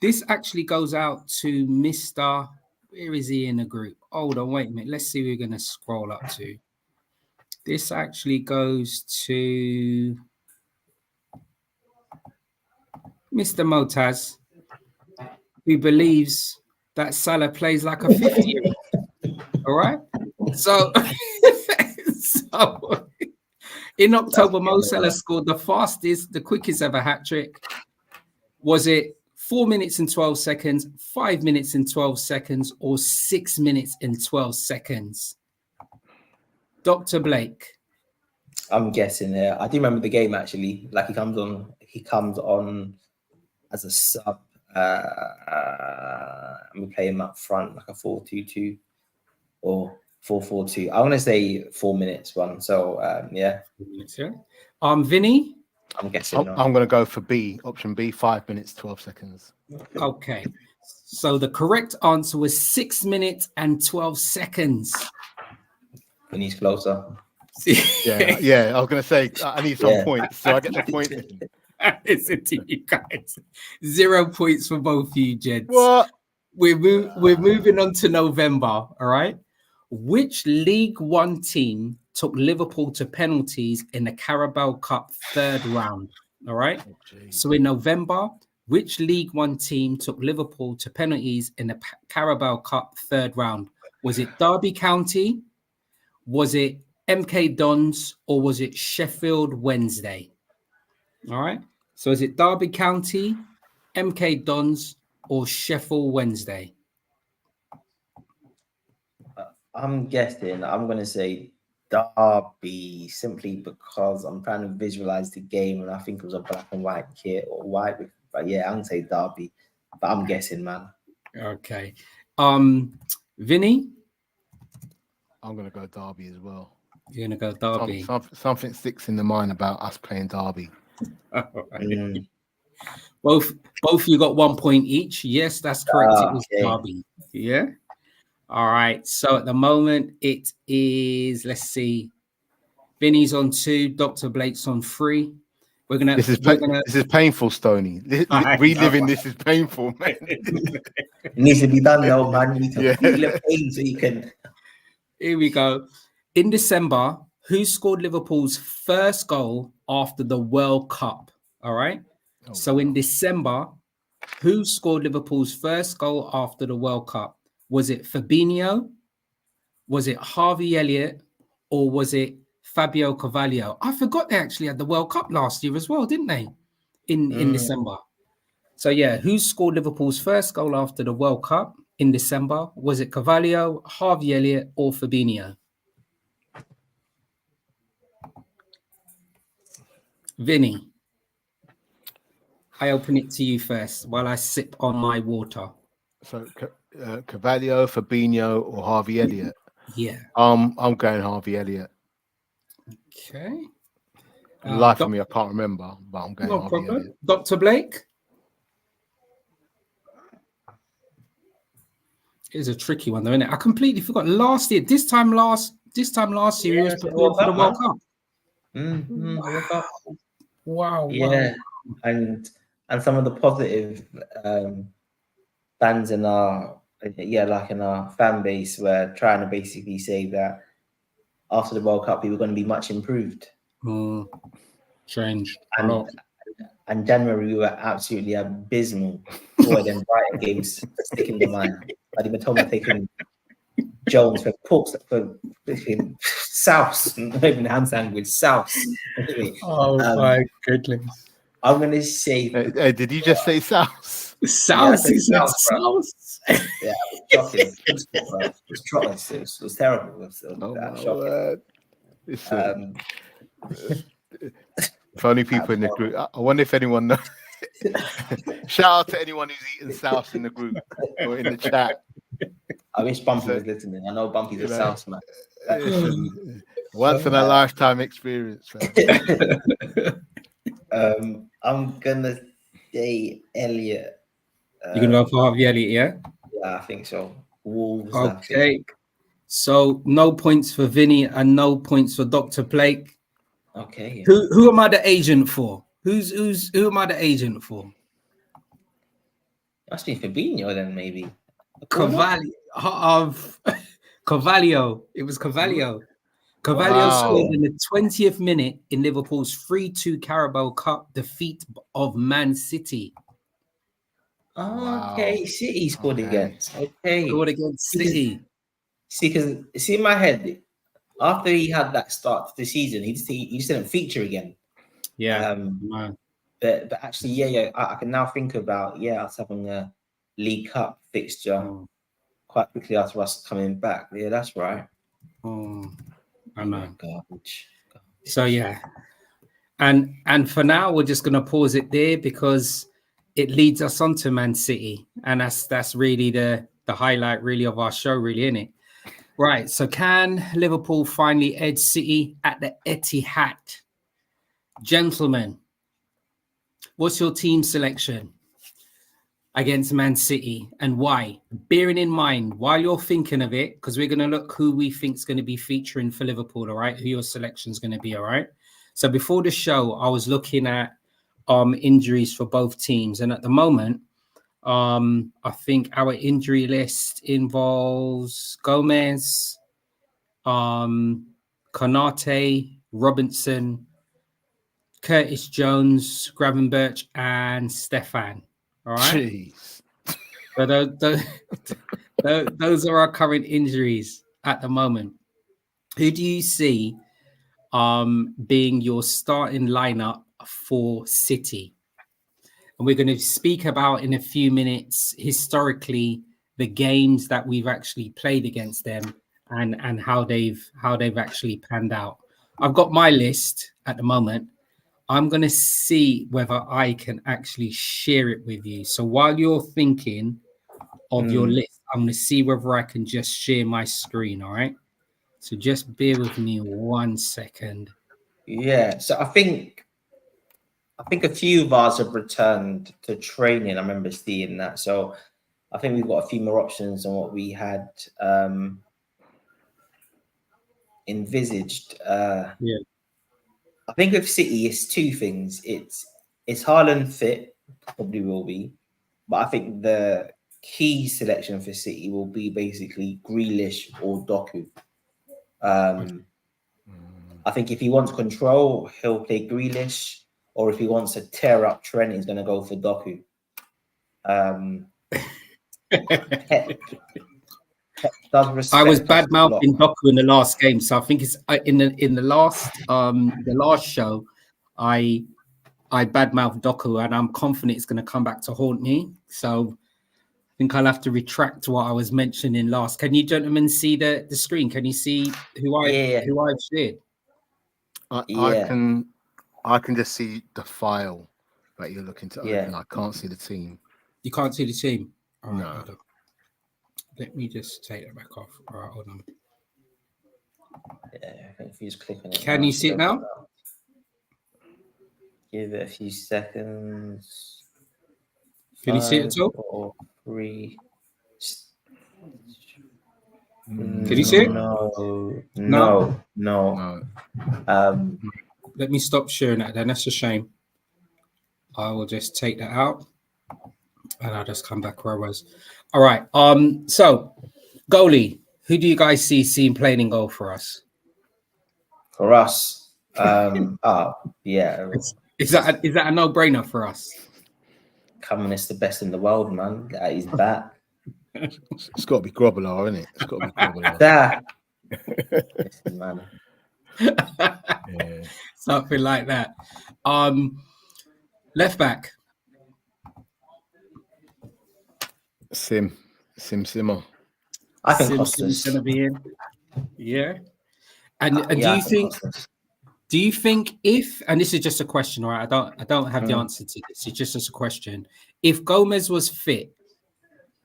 this actually goes out to Mr. Where is he in the group? Hold on, wait a minute. Let's see who we're going to scroll up to. This actually goes to Mr. Motaz, who believes that Salah plays like a 50-year-old. All right? So in October, Mo Salah scored the quickest ever hat-trick. Was it 4 minutes and 12 seconds, 5 minutes and 12 seconds, or 6 minutes and 12 seconds? Dr. Blake. I'm guessing there. I do remember the game actually. Like he comes on as a sub. And we play him up front like a 4-2-2 or 4-4-2. I want to say 4 minutes one. So yeah. Vinny? I'm guessing. I'm going to go for B, option B, 5 minutes, 12 seconds. Okay. So the correct answer was 6 minutes and 12 seconds. And he's closer. Yeah. I was going to say, I need some points, so I get the point. Listen to you guys. 0 points for both of you, gents. What? We're moving on to November, all right? Which League One team took Liverpool to penalties in the Carabao Cup third round? All right. So in November, which League One team took Liverpool to penalties in the Carabao Cup third round? Was it Derby County? Was it MK Dons? Or was it Sheffield Wednesday? All right. So is it Derby County, MK Dons, or Sheffield Wednesday? I'm guessing. I'm going to say Derby, simply because I'm trying to visualize the game and I think it was a black and white kit or white. But yeah, I'm going to say Derby. But I'm guessing, man. Okay. Vinny? I'm going to go Derby as well. You're going to go Derby? Something sticks in the mind about us playing Derby. Both you got 1 point each. Yes, that's correct. It was Okay. Derby. Yeah. All right. So at the moment, it is, let's see. Vinny's on 2, Dr. Blake's on 3. This is painful, Stoney. Reliving this is painful, man. It needs to be done, though, man. You need to feel the pain so you can. Here we go. In December, who scored Liverpool's first goal after the World Cup? All right. So in December, who scored Liverpool's first goal after the World Cup? Was it Fabinho? Was it Harvey Elliott? Or was it Fabio Carvalho? I forgot they actually had the World Cup last year as well, didn't they? In December. So yeah, who scored Liverpool's first goal after the World Cup in December? Was it Carvalho, Harvey Elliott, or Fabinho? Vinny, I open it to you first while I sip on my water. So Carvalho, Fabinho, or Harvey Elliott? Yeah. I'm going Harvey Elliott. Okay. Life of me, I can't remember, but I'm going no Harvey problem. Elliott. Dr. Blake? It's a tricky one, though, isn't it? I completely forgot. Last year, this time last year, he was prepared for the World Cup. Wow. Yeah, wow. And some of the positive fans in our fan base were trying to basically say that after the World Cup, we were going to be much improved. Changed. And January, we were absolutely abysmal. Boy, them Brighton games stick in the mind. I'd even told me taking Jones for South, not even ham sandwich, South. Oh my goodness! I'm gonna say. Did you just say South? South, he said South. Yeah, shocking. It was terrible. Funny people in the group. I wonder if anyone knows. Shout out to anyone who's eaten South in the group or in the chat. I wish Bumpy was listening. I know Bumpy's a South man. Once in a lifetime experience. I'm gonna say Elliot. You're gonna go for Harvey Elliott, yeah? Yeah, I think so. Wolves. Okay. So no points for Vinny and no points for Dr. Blake. Okay. Who am I the agent for? Who am I the agent for? Must be Fabinho then, maybe. Carvalho. It was Carvalho. Carvalho scored in the 20th minute in Liverpool's 3-2 Carabao Cup defeat of Man City. Okay, City scored against. Okay. Scored against City. Because in my head, after he had that start to the season, he just didn't feature again. Yeah. But actually, I can now think about us having a League Cup fixture quite quickly after us coming back. Yeah, that's right. I know. Garbage. So yeah. And for now, we're just gonna pause it there because it leads us on to Man City. And that's really the highlight really of our show, really, isn't it? Right. So can Liverpool finally edge City at the Etihad? Gentlemen, what's your team selection against Man City and why? Bearing in mind, while you're thinking of it, because we're going to look who we think is going to be featuring for Liverpool, all right? Who your selection is going to be, all right? So before the show, I was looking at injuries for both teams. And at the moment, I think our injury list involves Gomez, Konate, Robinson, Curtis Jones, Gravenberch, and Stefan. All right. Jeez. So those are our current injuries at the moment. Who do you see being your starting lineup for City? And we're going to speak about in a few minutes historically the games that we've actually played against them and how they've actually panned out. I've got my list at the moment. I'm going to see whether I can actually share it with you. So while you're thinking of your list, I'm going to see whether I can just share my screen. All right. So just bear with me 1 second. Yeah. So I think I think a few of ours have returned to training. I remember seeing that. So I think we've got a few more options than what we had envisaged. Yeah. I think with City, it's two things. It's Haaland fit, probably will be, but I think the key selection for City will be basically Grealish or Doku. I think if he wants control, he'll play Grealish, or if he wants to tear up Trent, he's going to go for Doku. Pep does respect I was us bad a lot. mouthing Doku in the last game, so I think it's in the last show, I bad mouthed Doku, and I'm confident it's going to come back to haunt me. So I think I'll have to retract what I was mentioning last. Can you gentlemen see the screen? Can you see who I've shared? I can just see the file that you're looking to open. I can't see the team. You can't see the team? All right, no. hold on. Let me just take it back off. All right, hold on. Yeah, I think if you just click on it. Can you see it now? Give it a few seconds. Can you see it at all? 4, 3. Can you see it? No. Let me stop sharing that then. That's a shame. I will just take that out and I'll just come back where I was. All right. So goalie, who do you guys see playing in goal for us? For us, yeah. Is that a no-brainer for us? Cameron is the best in the world, man. At his back. It's got to be Grobbelaar, isn't it? It's got to be Grobbelaar. Listen, man. Yeah. Something like that. Left back. Simmer. I think Sim's gonna be in. Yeah. And yeah, do you think if, and this is just a question, right? I don't have the answer to this. It's just a question. If Gomez was fit,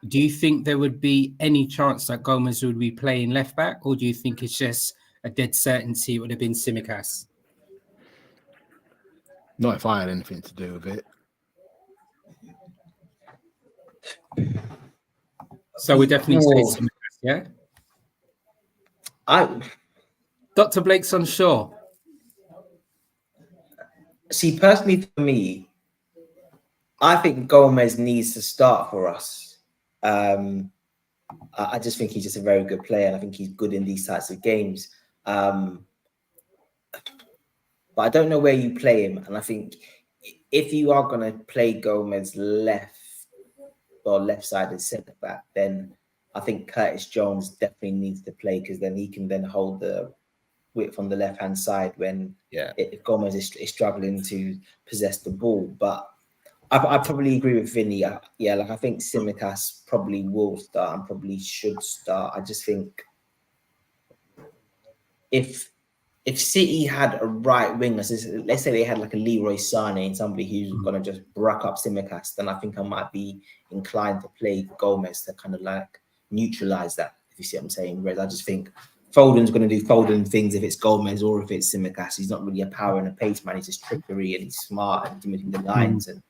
do you think there would be any chance that Gomez would be playing left back, or do you think it's just a dead certainty it would have been Tsimikas? Not if I had anything to do with it. So we definitely say Tsimikas, yeah? Dr. Blake's unsure. See, personally for me, I think Gomez needs to start for us. I just think he's just a very good player, and I think he's good in these types of games. But I don't know where you play him, and I think if you are going to play Gomez left-sided centre back, then I think Curtis Jones definitely needs to play, because then he can then hold the width on the left-hand side when if Gomez is struggling to possess the ball. But I probably agree with Vinny. I think Tsimikas probably will start and probably should start. I just think if City had a right winger, let's say they had like a Leroy Sané and somebody who's going to just bruck up Tsimikas, then I think I might be inclined to play Gomez to kind of like neutralize that, if you see what I'm saying. Whereas I just think Foden's going to do Foden things if it's Gomez or if it's Tsimikas. He's not really a power and a pace man. He's just trickery and he's smart and committing the lines. And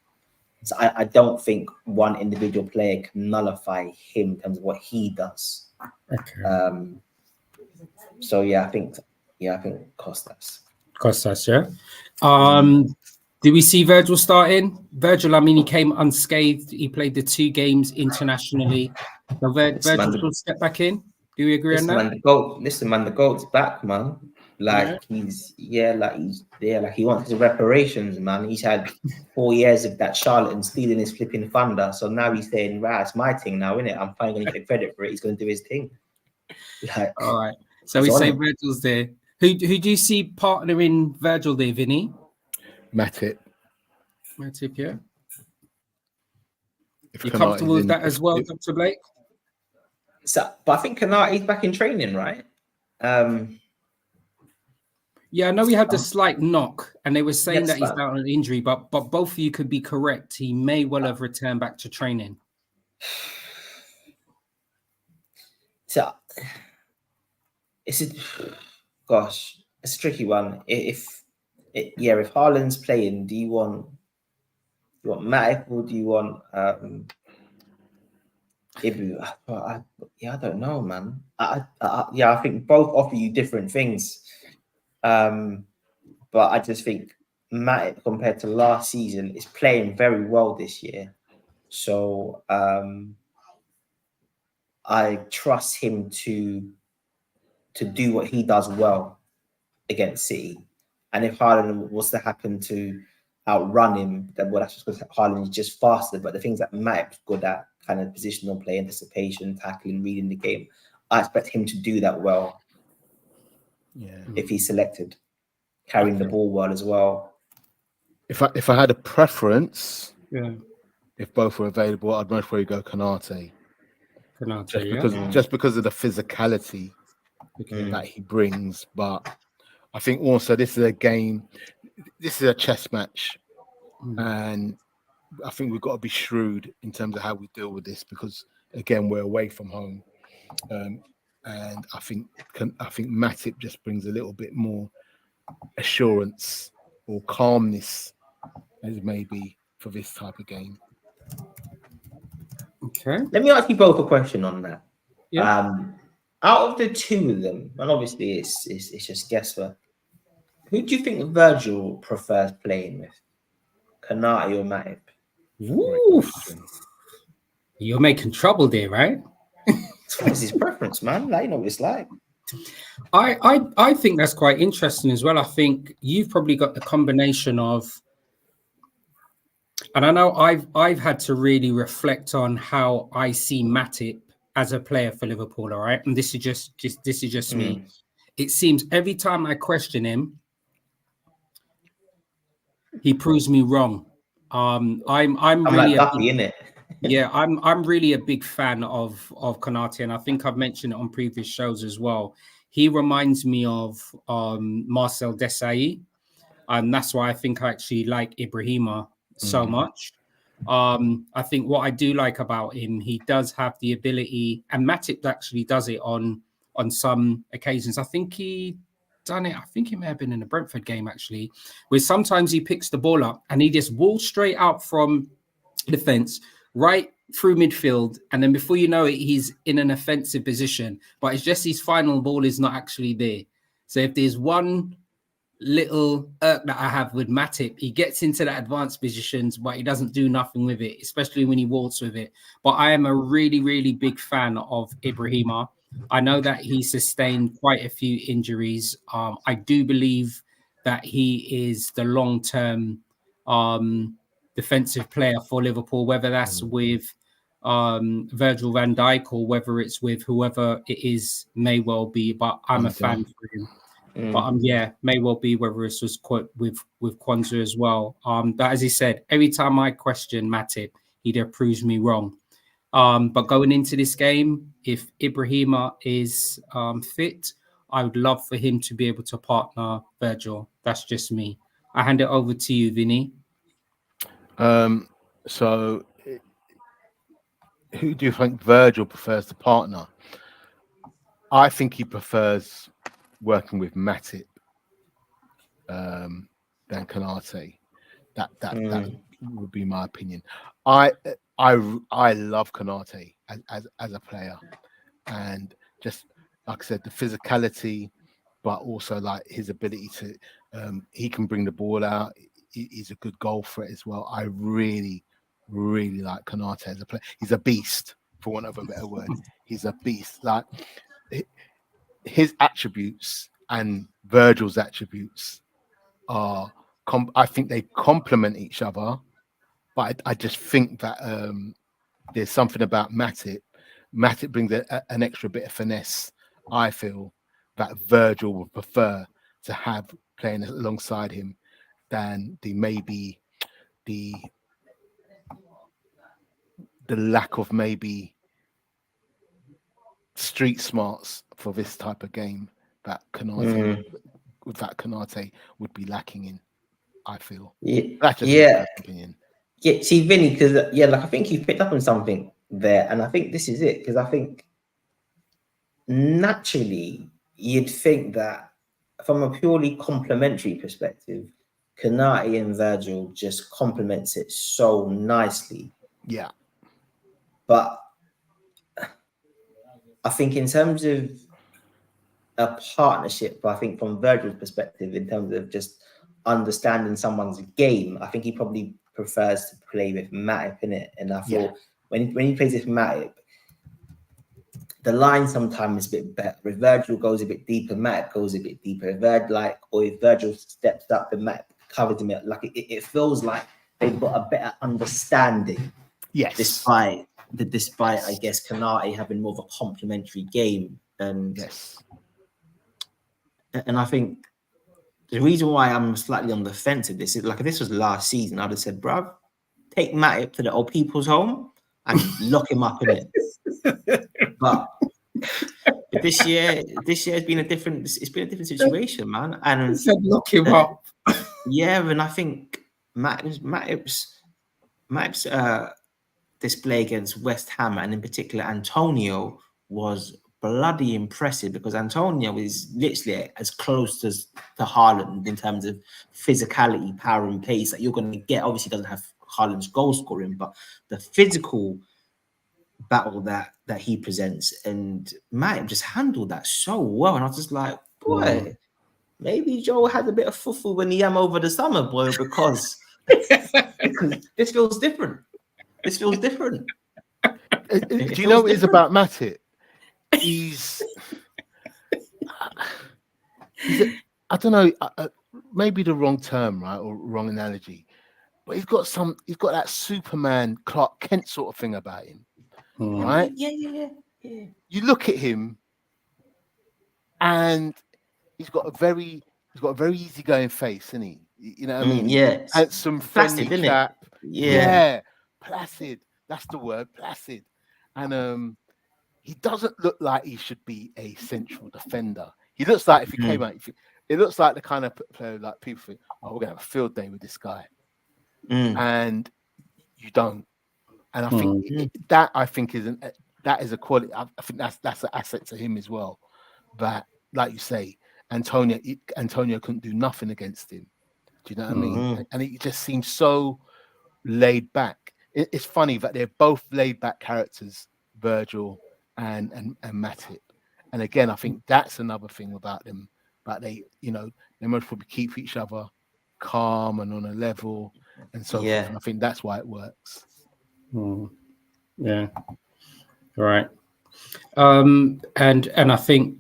so I don't think one individual player can nullify him in terms of what he does. Okay. So I think Costas. Costas, yeah. Did we see Virgil starting? Virgil, I mean, he came unscathed. He played the 2 games internationally. So Virgil should step back in. Do we agree on that? Man, the GOAT's back, man. He's there. Like he wants his reparations, man. He's had 4 years of that charlatan stealing his flipping thunder. So now he's saying, right, it's my thing now, innit? I'm finally going to get the credit for it. He's going to do his thing. All right. So we say Virgil's there. Who do you see partnering Virgil there, Vinny? Matip, yeah. You're comfortable with that as well, Dr. Blake? So, but I think Kanati's back in training, right? Yeah, I know he had the slight knock, and they were saying that he's out on an injury, but both of you could be correct. He may well have returned back to training. So, it's a tricky one. If Haaland's playing, do you want you want Matip or do you want Ibu? I don't know, man. I think both offer you different things. But I just think Matip compared to last season is playing very well this year. So I trust him to do what he does well against City. And if Haaland was to happen to outrun him, then that's just because Haaland is just faster. But the things that Matip's good at, kind of positional play, anticipation, tackling, reading the game, I expect him to do that well. Yeah. If he's selected, carrying the ball well as well. If I had a preference, Yeah. if both were available, I'd much rather go Konate. Just because of the physicality that he brings. But I think also this is a game, this is a chess match, and I think we've got to be shrewd in terms of how we deal with this because again we're away from home, and I think Matip just brings a little bit more assurance or calmness as maybe for this type of game. Okay. Let me ask you both a question on that. Yeah. Out of the two of them, and obviously it's just guesswork, who do you think Virgil prefers playing with? Konate or Matip? You're making trouble there, right? It's his preference, man. Like, you know what it's like. I think that's quite interesting as well. I think you've probably got the combination of, and I know I've had to really reflect on how I see Matip as a player for Liverpool. All right, and this is just me. It seems every time I question him, he proves me wrong. I'm really like Duffy, innit? Yeah, I'm really a big fan of Konate, and I think I've mentioned it on previous shows as well. He reminds me of Marcel Desailly, and that's why I think I actually like Ibrahima so much. I think what I do like about him, he does have the ability, and Matip actually does it on some occasions. I think he done it. I think it may have been in the Brentford game actually, where sometimes he picks the ball up and he just walks straight out from defense right through midfield, and then before you know it, he's in an offensive position. But it's just his final ball is not actually there. So if there's one little irk that I have with Matip, he gets into the advanced positions, but he doesn't do nothing with it, especially when he walks with it. But I am a really, really big fan of Ibrahima. I know that he sustained quite a few injuries. I do believe that he is the long-term defensive player for Liverpool, whether that's with Virgil van Dijk or whether it's with whoever it is, may well be. But I'm a fan for him. But may well be whether it's just with Kwanzaa as well. But as he said, every time I question Matip, he either proves me wrong. But going into this game, if Ibrahima is fit, I would love for him to be able to partner Virgil. That's just me. I hand it over to you, Vinny. So who do you think Virgil prefers to partner? I think he prefers working with Matip than Konate. That would be my opinion. I love Konate as a player, and just like I said, the physicality, but also like his ability to he can bring the ball out. He's a good goal threat as well. I really like Konate as a player. He's a beast, for want of a better word. He's a beast. Like his attributes and Virgil's attributes are, I think they complement each other, but I just think that there's something about Matip. Matip brings an extra bit of finesse. I feel that Virgil would prefer to have playing alongside him than the lack of maybe street smarts for this type of game that Konate would be lacking in. I feel. That's just my opinion. Yeah, see, Vinny, because like I think you've picked up on something there, and I think this is it, because I think naturally you'd think that from a purely complementary perspective, Konate and Virgil just complements it so nicely. Yeah. But I think in terms of a partnership, I think from Virgil's perspective, in terms of just understanding someone's game, I think he probably prefers to play with Matip in it. And I thought when he plays with Matip, the line sometimes is a bit better. If Virgil goes a bit deeper, Matip goes a bit deeper. If Virgil steps up and Matip covers him, like it feels like they've got a better understanding. Yes. Despite I guess Konate having more of a complementary game. And and I think the reason why I'm slightly on the fence of this is, like, if this was last season, I'd have said, bruv, take Matip to the old people's home and lock him up in it. But this year has been a different situation, man. And said lock him up. Yeah, and I think Matip's display against West Ham, and in particular Antonio, was bloody impressive, because Antonio is literally as close to Haaland in terms of physicality, power and pace that you're going to get. Obviously doesn't have Haaland's goal scoring, but the physical battle that he presents, and Matip just handled that so well. And I was just like, boy, maybe Joe had a bit of fufu when he over the summer, boy, because this feels different. This feels different. Do you know what it is about Matip? He's I don't know, maybe the wrong term, right, or wrong analogy, but he's got that Superman Clark Kent sort of thing about him, right? Yeah. You look at him, and he's got a very easygoing face, isn't he? You know what I mean? Yeah. Handsome, friendly placid, chap. Yeah, placid. That's the word, placid. And he doesn't look like he should be a central defender. He looks like, if he came out, it looks like the kind of player like people think, oh, we're gonna have a field day with this guy, and you don't. And I think that is a quality. I think that's an asset to him as well. But like you say, Antonio couldn't do nothing against him. Do you know what I mean? And he just seems so laid back. It's funny that they're both laid back characters, Virgil and Matip. And again, I think that's another thing about them. But they most probably keep each other calm and on a level, and so forth. And I think that's why it works. Yeah. Right. And I think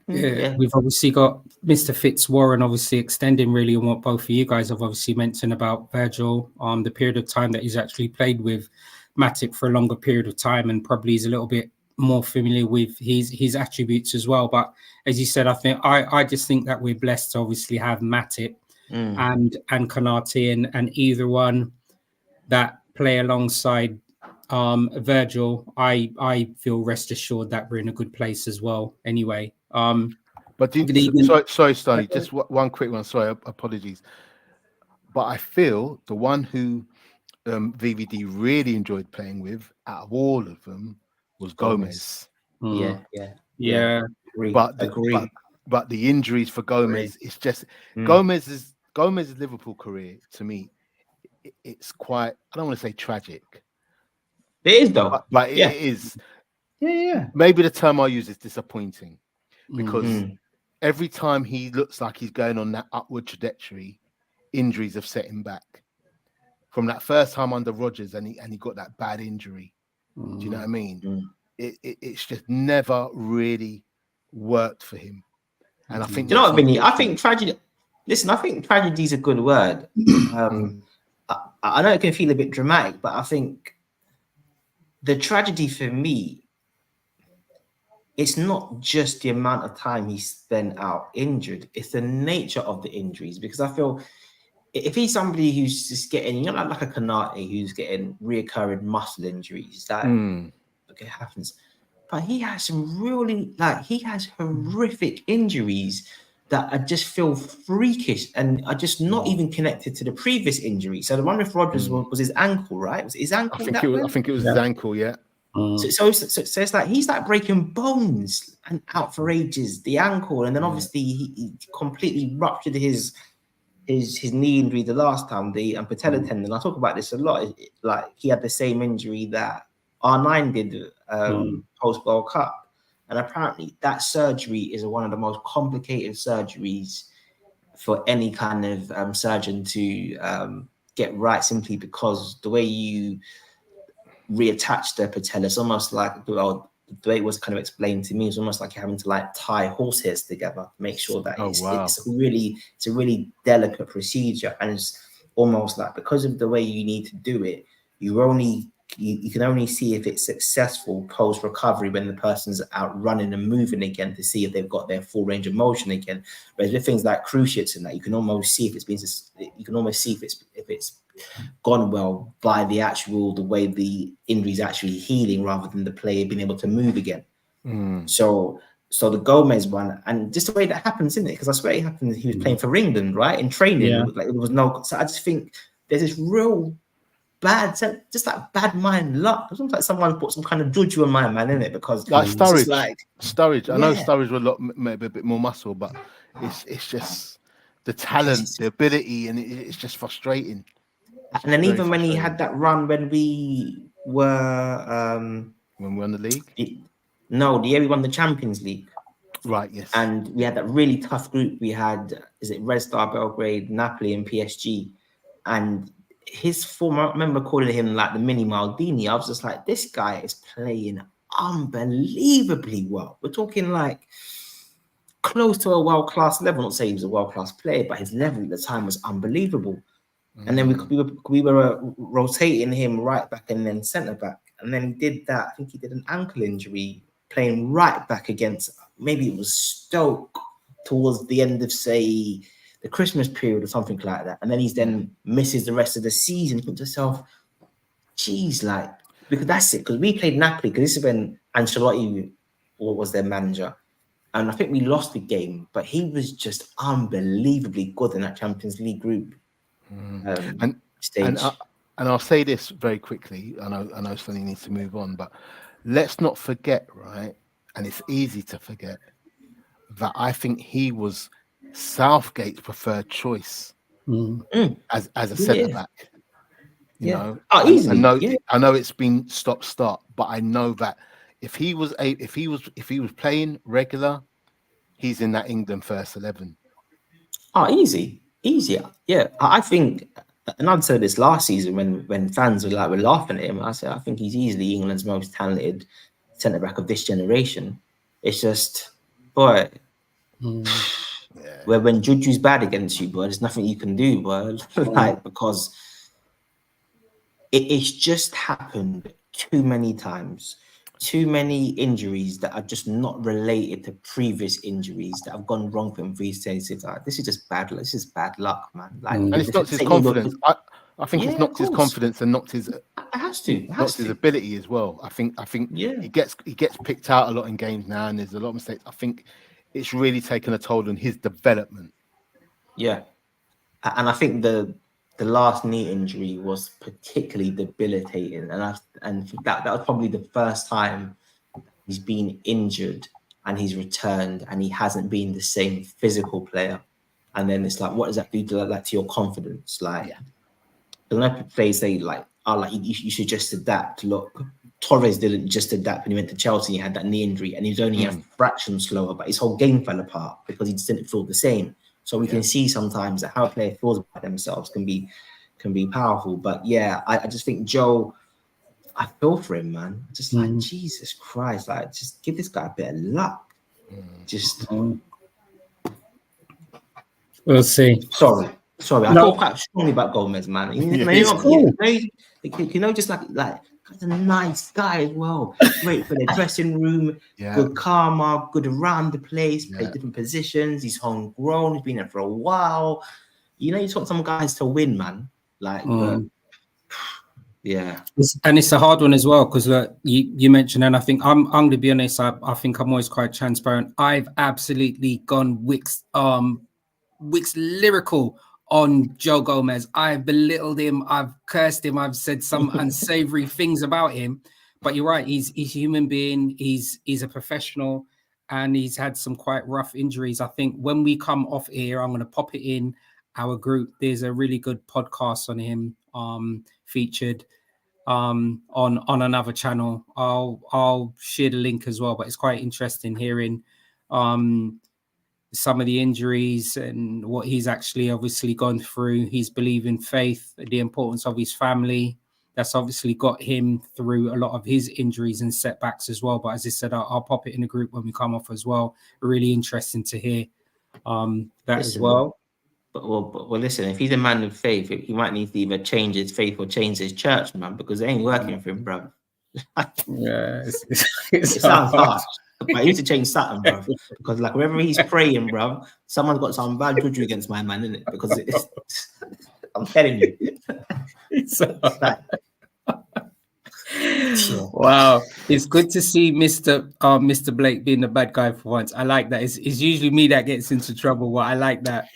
we've obviously got Mr. Fitzwarren obviously extending really on what both of you guys have obviously mentioned about Virgil, the period of time that he's actually played with Matip for a longer period of time, and probably he's a little bit more familiar with his attributes as well. But as you said, I think I just think that we're blessed to obviously have Matip and Konate, and either one that play alongside Virgil, I feel rest assured that we're in a good place as well. Anyway, but sorry, Stanley, just one quick one. Sorry, apologies. But I feel the one who VVD really enjoyed playing with out of all of them was Gomez. Yeah. But the injuries for Gomez, it's just Gomez's Liverpool career, to me, it's quite, I don't want to say tragic. It is though. But it is. Yeah. Maybe the term I use is disappointing, because every time he looks like he's going on that upward trajectory, injuries have set him back. From that first time under Rodgers, and he got that bad injury. Do you know what I mean? It's just never really worked for him. And I think, you know what, Vinny? I think tragedy. Listen, I think tragedy is a good word. I know it can feel a bit dramatic, but I think the tragedy for me, it's not just the amount of time he spent out injured; it's the nature of the injuries. Because I feel, if he's somebody who's just getting, like a Konate who's getting reoccurring muscle injuries, that it happens. But he has some really, he has horrific injuries that I just feel freakish and are just not even connected to the previous injury. So the one with Rodgers was his ankle, right? Was it his ankle? I think it was his ankle, yeah. So it's like he's like breaking bones and out for ages, the ankle, and then obviously he completely ruptured his his knee injury the last time, the patella tendon. I talk about this a lot. Like he had the same injury that R9 did post World Cup, and apparently that surgery is one of the most complicated surgeries for any kind of surgeon to get right, simply because the way you reattach the patella, it's almost like, well, the way it was kind of explained to me, is almost like you're having to like tie horse-hairs together, make sure that it's a really delicate procedure, and it's almost like, because of the way you need to do it, you can only see if it's successful post recovery when the person's out running and moving again, to see if they've got their full range of motion again. Whereas with things like cruciates and that, you can almost see if it's gone well by the way the injury is actually healing, rather than the player being able to move again. So the Gomez one, and just the way that happens, isn't it? Because I swear it happened, he was playing for England, right, in training. Like, there was no. So I just think there's this real bad, just like bad mind luck. It seems like someone put some kind of juju on my man, in it, because like Sturridge. I know Sturridge was maybe a bit more muscle, but it's just the talent, the ability, and it's just frustrating. And then even when he had that run when we were when we won the league, the year we won the Champions League, right? Yes, and we had that really tough group. We had, is it Red Star Belgrade, Napoli, and PSG, and his form, I remember calling him like the mini Maldini. I was just like, this guy is playing unbelievably well. We're talking like close to a world-class level. Not saying he was a world-class player, but his level at the time was unbelievable. And then we were rotating him right back and then centre back. And then he did that. I think he did an ankle injury playing right back against, maybe it was Stoke, towards the end of, say, the Christmas period or something like that. And then he's then misses the rest of the season. You think to yourself, geez, like, because that's it. Because we played Napoli, because this is when Ancelotti was their manager. And I think we lost the game, but he was just unbelievably good in that Champions League group. And I'll say this very quickly. I know Sonny needs to move on, but let's not forget, right? And it's easy to forget that I think he was Southgate's preferred choice as a centre back. You know, easily. I know it's been stop-start, but I know that if he was playing regular, he's in that England first 11. Easier. Yeah, I think, and I'd said this last season when fans were laughing at him. I said, I think he's easily England's most talented centre back of this generation. It's just, boy, where when Juju's bad against you, boy, there's nothing you can do, boy. Like, because it's just happened too many times. Too many injuries that are just not related to previous injuries that have gone wrong for him. This is just bad luck. This is bad luck, man. Like, and it's not his confidence. I think it's knocked his confidence and knocked his. It has to. Knocked his ability as well. I think he gets picked out a lot in games now, and there's a lot of mistakes. I think it's really taken a toll on his development. Yeah, and I think the last knee injury was particularly debilitating, and that was probably the first time he's been injured and he's returned and he hasn't been the same physical player. And then it's like, what does that do to your confidence? Like, the other players say you should just adapt. Look, Torres didn't just adapt when he went to Chelsea. He had that knee injury and he was only a fraction slower, but his whole game fell apart because he just didn't feel the same. So we can see sometimes that how a player feels about themselves can be powerful. But yeah, I just think Joe, I feel for him, man. Just like, Jesus Christ, like, just give this guy a bit of luck. Just we'll see. Sorry. I feel quite strongly about Gomez, man. Just like he's a nice guy as well. Great for the dressing room, good karma, good around the place, plays different positions. He's homegrown, he's been there for a while. You know, you want some guys to win, man. Like, yeah. And it's a hard one as well, because you mentioned, and I think I'm going to be honest, I think I'm always quite transparent. I've absolutely gone Wix lyrical on Joe Gomez. I've belittled him, I've cursed him, I've said some unsavory things about him. But you're right, he's a human being, he's a professional, and he's had some quite rough injuries. I think when we come off here, I'm going to pop it in our group. There's a really good podcast on him featured on another channel. I'll share the link as well, but it's quite interesting hearing some of the injuries and what he's actually obviously gone through. He's believing faith, the importance of his family. That's obviously got him through a lot of his injuries and setbacks as well. But as I said, I'll pop it in the group when we come off as well. Really interesting to hear that as well. But listen, if he's a man of faith, he might need to either change his faith or change his church, man, because it ain't working for him, bro. Yeah, it sounds harsh. But he needs to change something, bro. Because like wherever he's praying, bro, someone's got some bad juju against my man, isn't it? Because it's I'm telling you. It's like, wow, it's good to see Mr. Blake being the bad guy for once. I like that. It's usually me that gets into trouble. Well, I like that.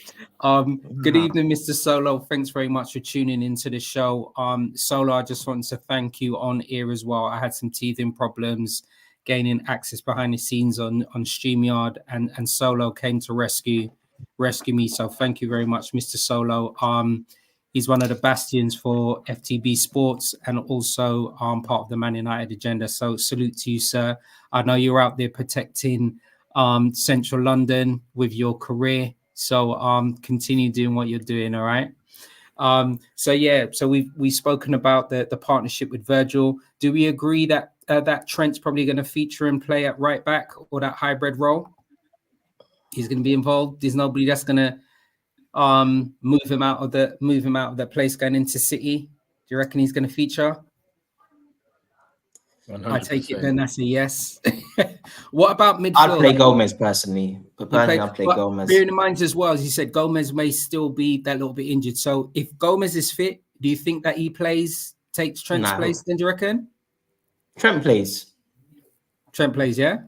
Good evening, Mr. Solo. Thanks very much for tuning into the show. Solo, I just want to thank you on air as well. I had some teething problems, gaining access behind the scenes on StreamYard, and Solo came to rescue me. So thank you very much, Mr. Solo. He's one of the bastions for FTB Sports and also part of the Man United agenda. So salute to you, sir. I know you're out there protecting Central London with your career. So continue doing what you're doing, all right? So we've spoken about the partnership with Virgil. Do we agree that that Trent's probably going to feature and play at right back or that hybrid role? He's going to be involved. There's nobody that's going to move him out of the place going into City. Do you reckon he's going to feature? 100%. I take it then that's a yes. What about midfield? I'd play Gomez personally, but I'd play Gomez. Bearing in mind as well, as you said, Gomez may still be that little bit injured. So if Gomez is fit, do you think that he takes Trent's place? Then do you reckon? Trent plays. Trent plays, yeah.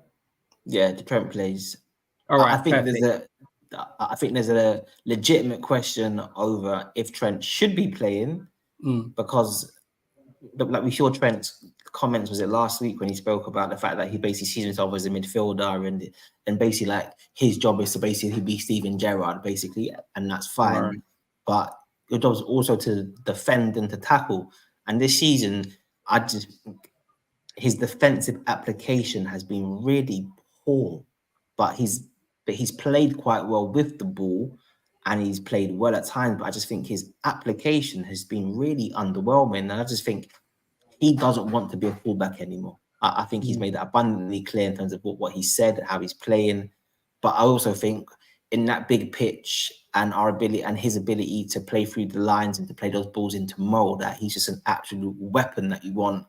Yeah, the Trent plays. All right. I think there's a legitimate question over if Trent should be playing because, like we saw Trent's comments, was it last week when he spoke about the fact that he basically sees himself as a midfielder and basically like his job is to basically be Steven Gerrard basically, and that's fine. Right. But your job is also to defend and to tackle. And this season, his defensive application has been really poor, but he's played quite well with the ball and he's played well at times, but I just think his application has been really underwhelming. And I just think he doesn't want to be a fullback anymore. I think he's made that abundantly clear in terms of what he said, how he's playing. But I also think in that big pitch and his ability to play through the lines and to play those balls into mold, that he's just an absolute weapon that you want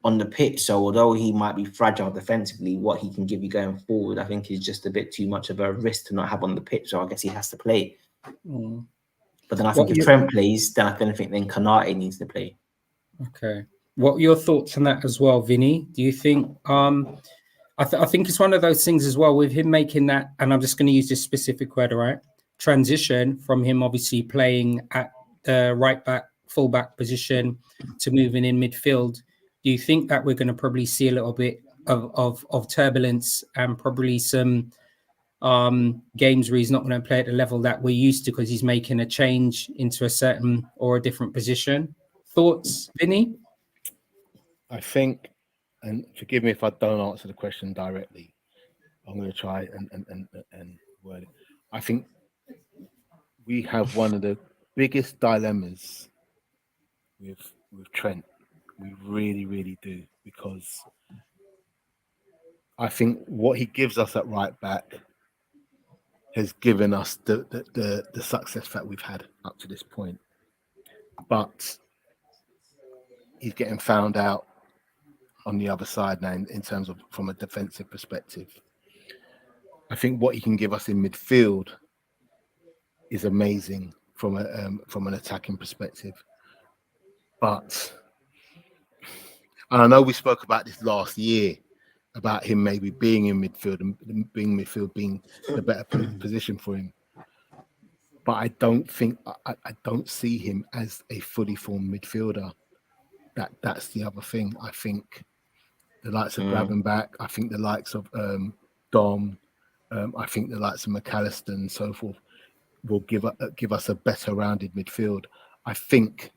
on the pitch. So although he might be fragile defensively, what he can give you going forward, I think is just a bit too much of a risk to not have on the pitch. So I guess he has to play. But then I think if Trent plays, then I think Konate needs to play. Okay. What are your thoughts on that as well, Vinny? Do you think I think it's one of those things as well with him making that, and I'm just going to use this specific word, right? Transition from him obviously playing at the right back, full back position to moving in midfield. Do you think that we're going to probably see a little bit of turbulence and probably some games where he's not going to play at the level that we're used to because he's making a change into a certain or a different position? Thoughts, Vinny? I think, and forgive me if I don't answer the question directly, I'm going to try and word it. I think we have one of the biggest dilemmas with Trent. We really, really do, because I think what he gives us at right back has given us the success that we've had up to this point. But he's getting found out on the other side now in terms of from a defensive perspective. I think what he can give us in midfield is amazing from an attacking perspective. But and I know we spoke about this last year about him maybe being in midfield and being the better position for him. But I don't see him as a fully formed midfielder. That's the other thing. I think the likes of Gravenbach, I think the likes of Dom, I think the likes of McAllister and so forth, will give us a better rounded midfield. I think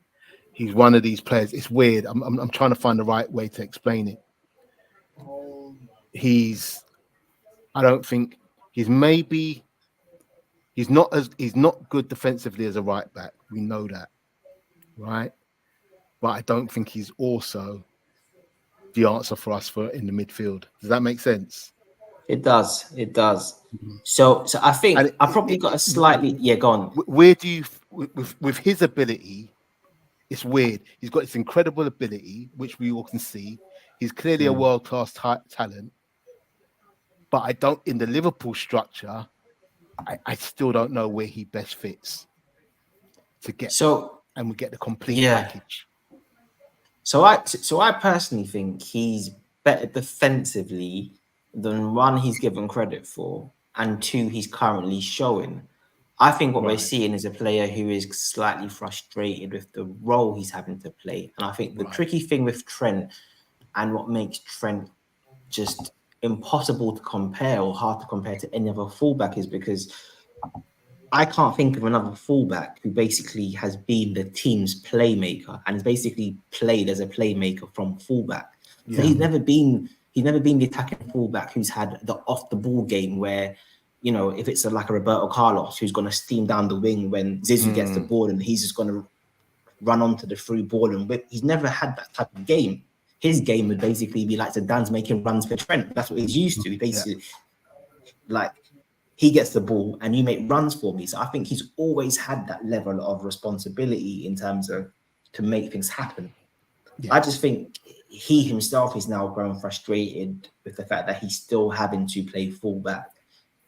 he's one of these players. It's weird. I'm trying to find the right way to explain it. I don't think he's not good defensively as a right back. We know that, right? But I don't think he's also the answer for us in the midfield. Does that make sense? It does. So I think I probably got a slightly go on. Where do you with his ability? It's weird. He's got this incredible ability, which we all can see. He's clearly a world-class talent. But I don't, in the Liverpool structure, I still don't know where he best fits to get. And we get the complete package. So I personally think he's better defensively than one, he's given credit for, and two, he's currently showing. I think what we're seeing is a player who is slightly frustrated with the role he's having to play. And I think the tricky thing with Trent, and what makes Trent just impossible to compare or hard to compare to any other fullback, is because I can't think of another fullback who basically has been the team's playmaker and has basically played as a playmaker from fullback. So he's never been the attacking fullback who's had the off the ball game where, you know, if it's like a Roberto Carlos who's going to steam down the wing when Zizou gets the ball and he's just going to run onto the through ball, and he's never had that type of game. His game would basically be like Zidane's making runs for Trent. That's what he's used to. He basically like he gets the ball and you make runs for me. So I think he's always had that level of responsibility in terms of to make things happen. I just think he himself is now growing frustrated with the fact that he's still having to play fullback,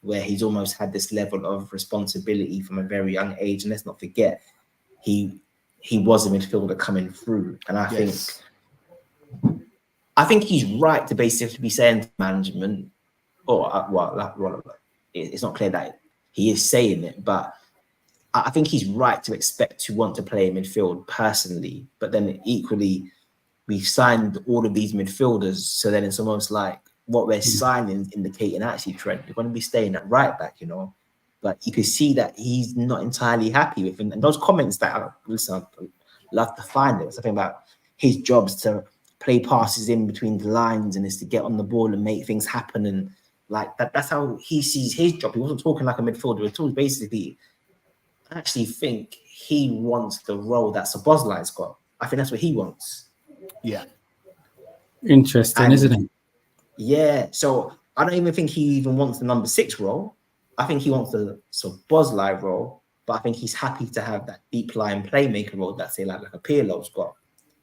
where he's almost had this level of responsibility from a very young age. And let's not forget, he was a midfielder coming through. And I think he's right to basically be saying to management, it's not clear that he is saying it, but I think he's right to expect to want to play midfield personally. But then equally, we've signed all of these midfielders, so then it's almost like what we're signing indicating actually Trent, we're going to be staying at right back, you know. But you can see that he's not entirely happy with him. And those comments that I love to find it, something about his job's to play passes in between the lines and is to get on the ball and make things happen. And like that's how he sees his job. He wasn't talking like a midfielder at all. Basically, I actually think he wants the role that Szoboszlai's got. I think that's what he wants. Yeah. Interesting, isn't it? Yeah. So I don't even think he even wants the number 6 role. I think he wants the Szoboszlai role, but I think he's happy to have that deep line playmaker role that say like a Pirlo's got.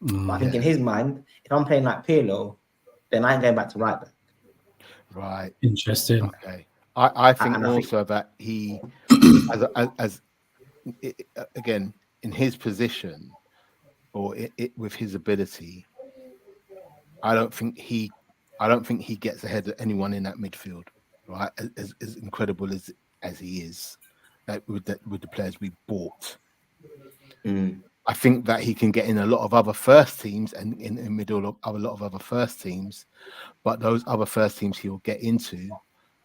But I think in his mind, if I'm playing like Pirlo, then I ain't going back to right back. Right. Interesting. Okay. I think also that he, again, in his position or with his ability, I don't think he gets ahead of anyone in that midfield, right? As incredible as he is, like with the players we bought. I think that he can get in a lot of other first teams and in the middle of a lot of other first teams, but those other first teams he'll get into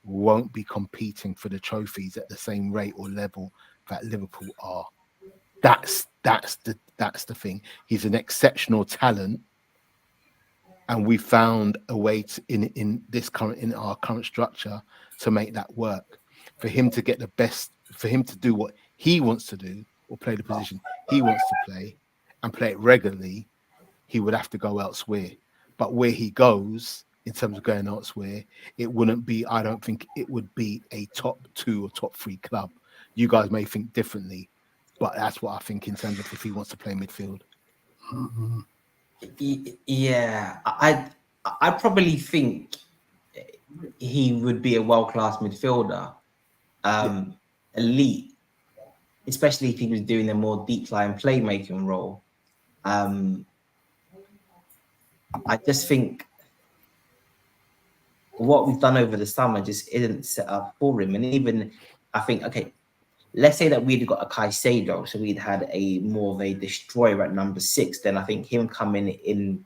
won't be competing for the trophies at the same rate or level that Liverpool are. That's the thing. He's an exceptional talent, and we found a way in our current structure to make that work. For him to get the best, for him to do what he wants to do or play the position he wants to play and play it regularly, he would have to go elsewhere. But where he goes, in terms of going elsewhere, it wouldn't be, I don't think it would be a top 2 or top 3 club. You guys may think differently, but that's what I think in terms of if he wants to play midfield. Yeah, I probably think he would be a world-class midfielder, elite, especially if he was doing a more deep line playmaking role. I just think what we've done over the summer just isn't set up for him. And even I think, okay, let's say that we'd got a Caicedo, so we'd had a more of a destroyer at number 6. Then I think him coming in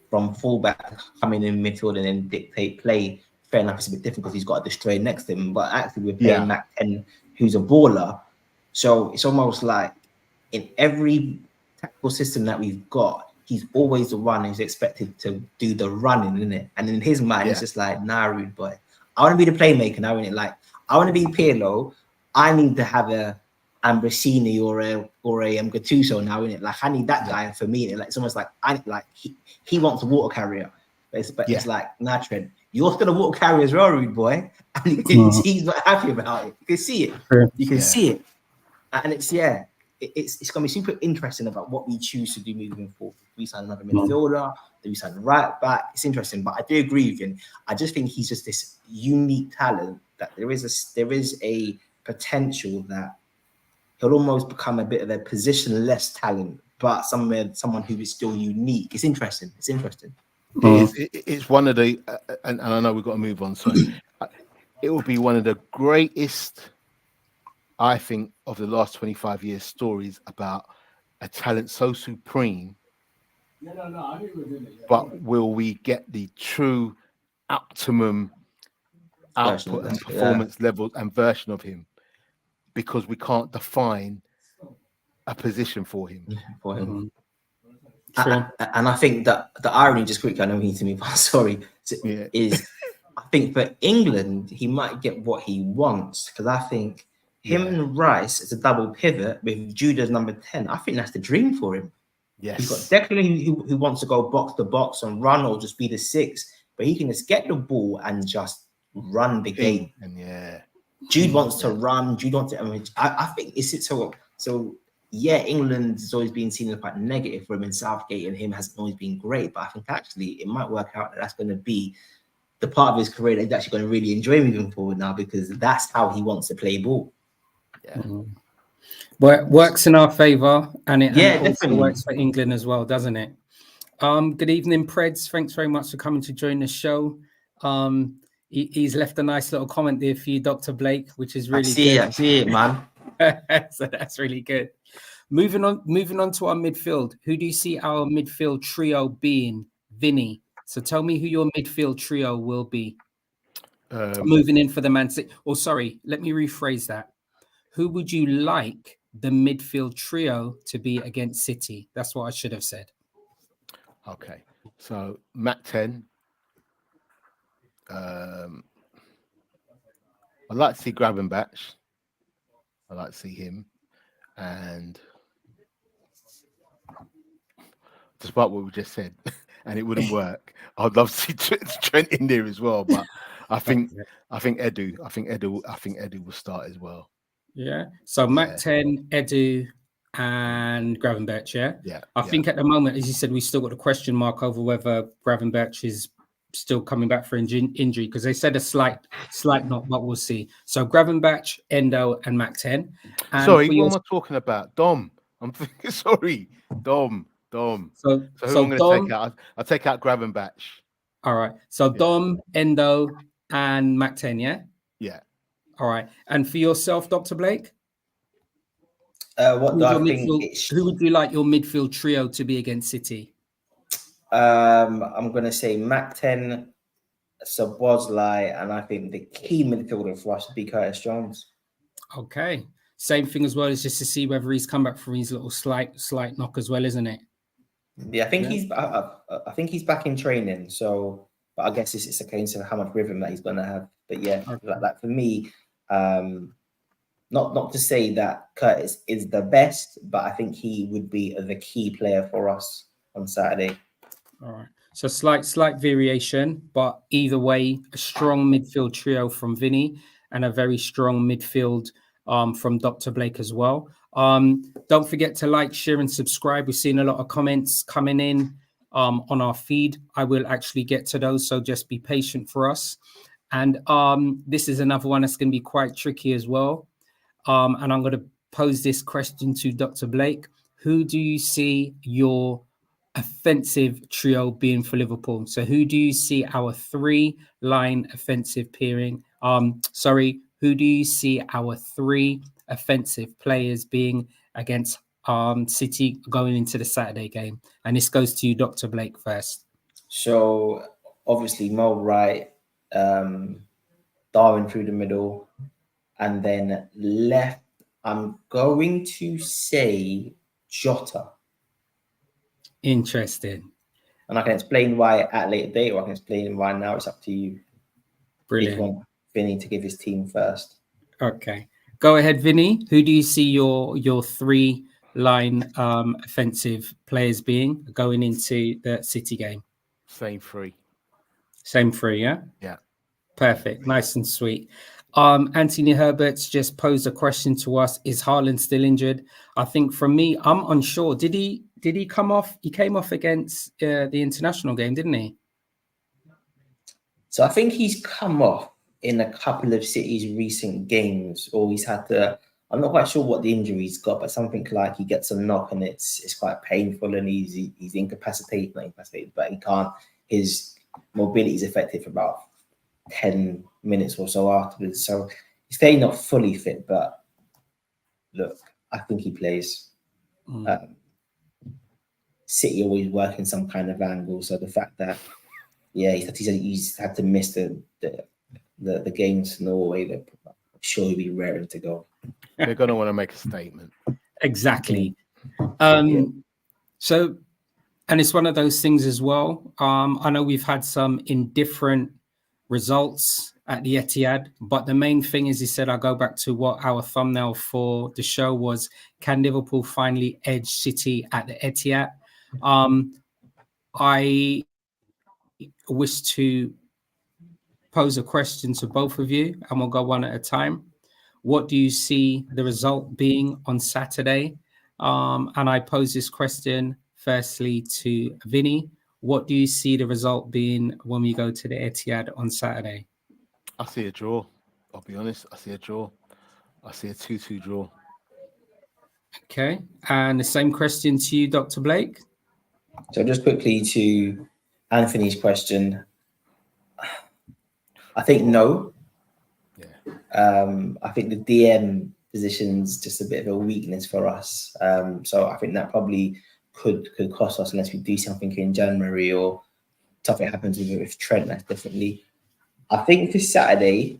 from fullback, coming in midfield and then dictate play, fair enough, it's a bit different because he's got a destroyer next to him. But actually, we're playing Mac 10, who's a baller. So it's almost like in every tactical system that we've got, he's always the one who's expected to do the running, isn't it? And in his mind, it's just like, nah, rude boy. I want to be the playmaker now, innit? Like, I want to be Pirlo. I need to have a Ambrosini or a Gattuso now, innit? Like, I need that guy for me. Like, it's almost like he wants a water carrier. But it's like, nah, Trent, you're still a water carrier as well, rude boy. And he's not happy about it. You can see it. You can see it. And it's going to be super interesting about what we choose to do moving forward. Do we sign another midfielder? Do we sign a right back? It's interesting, but I do agree with you. I just think he's just this unique talent that there is a potential that he'll almost become a bit of a positionless talent, but someone who is still unique. It's interesting. It's one of the, and I know we've got to move on. So it will be one of the greatest, I think, of the last 25 years stories about a talent so supreme. But will we get the true optimum output and performance level and version of him? Because we can't define a position for him. And I think that the irony, just quickly, I know we need to move on, sorry, is I think for England, he might get what he wants, because I think him and Rice as a double pivot with Jude as number 10, I think that's the dream for him. Yes. He's got Declan who wants to go box to box and run or just be the 6, but he can just get the ball and just run the game. And Jude wants to run. Jude wants to. I think it's so. Yeah, England has always been seen as quite negative for him, and Southgate and him hasn't always been great. But I think actually it might work out that that's going to be the part of his career that he's actually going to really enjoy moving forward now, because that's how he wants to play ball. Yeah. Works in our favour, and it definitely works for England as well, doesn't it? Good evening, Preds. Thanks very much for coming to join the show. He's left a nice little comment there for you, Dr. Blake, which is really good. I see it, man. So that's really good. Moving on to our midfield. Who do you see our midfield trio being? Vinny. So tell me who your midfield trio will be. Moving in for the Man City. Oh, sorry. Let me rephrase that. Who would you like the midfield trio to be against City? That's what I should have said. Okay. So Matt 10. I'd like to see Gravenberch. I'd like to see him. And despite what we just said, and it wouldn't work, I'd love to see Trent in there as well. But I think Edu will start as well. Yeah. So Mac 10, Edu, and Gravenberch. Yeah. I think at the moment, as you said, we still got a question mark over whether Gravenberch is still coming back for injury, because they said a slight knock, but we'll see. So Gravenberch, Endo, and Mac 10. And sorry, what am I talking about? Dom. I'm thinking. Sorry, Dom. So who I'm going to take out? I'll take out Gravenberch. All right. So Dom, Endo, and Mac 10. Yeah. Yeah. All right. And for yourself, Dr. Blake? Who would you like your midfield trio to be against City? I'm going to say Mac 10, Szoboszlai, and I think the key midfielder for us would be Curtis Jones. Okay. Same thing as well, as just to see whether he's come back from his little slight knock as well, isn't it? Yeah, I think he's back in training. So, but I guess it's a case of how much rhythm that he's going to have. But yeah, like for me, not to say that Curtis is the best, but I think he would be the key player for us on Saturday. All right. So slight variation, but either way, a strong midfield trio from Vinny and a very strong midfield from Dr. Blake as well. Don't forget to like, share, and subscribe. We're seeing a lot of comments coming in on our feed. I will actually get to those, so just be patient for us. And this is another one that's going to be quite tricky as well. And I'm going to pose this question to Dr. Blake. Who do you see your offensive trio being for Liverpool? So who do you see our 3-line offensive pairing? Who do you see our 3 offensive players being against City going into the Saturday game? And this goes to you, Dr. Blake, first. So obviously Mo right, Darwin through the middle, and then left, I'm going to say Jota. Interesting. And I can explain why at a later date, or I can explain why now. It's up to you. Brilliant. If you want Vinny to give his team first. Okay. Go ahead, Vinny. Who do you see your three-line offensive players being going into the City game? Same three. Same three, yeah? Yeah. Perfect. Nice and sweet. Anthony Herbert's just posed a question to us. Is Haaland still injured? I think for me, I'm unsure. Did he come off? He came off against the international game, didn't he? So I think he's come off in a couple of City's recent games, or he's had to. I'm not quite sure what the injury he's got, but something like he gets a knock and it's quite painful, and he's incapacitated, not incapacitated, but he can't. His mobility is affected for about 10 minutes or so afterwards. So he's staying not fully fit, but look, I think he plays. City always work in some kind of angle, so the fact that he's had to miss the games to Norway, I'm sure he'll be raring to go. They're going to want to make a statement. Exactly. So, and it's one of those things as well. I know we've had some indifferent results at the Etihad, but the main thing is, he said, I'll go back to what our thumbnail for the show was: can Liverpool finally edge City at the Etihad? I wish to pose a question to both of you, and we'll go one at a time. What do you see the result being on Saturday? And I pose this question firstly to Vinny. What do you see the result being when we go to the Etihad on Saturday? I see a draw. I'll be honest. I see a draw. I see a 2-2 draw. Okay. And the same question to you, Dr. Blake. So just quickly to Anthony's question, I think no. I think the DM position's just a bit of a weakness for us. So I think that probably could cost us unless we do something in January or something happens with Trent. That's definitely. I think for Saturday,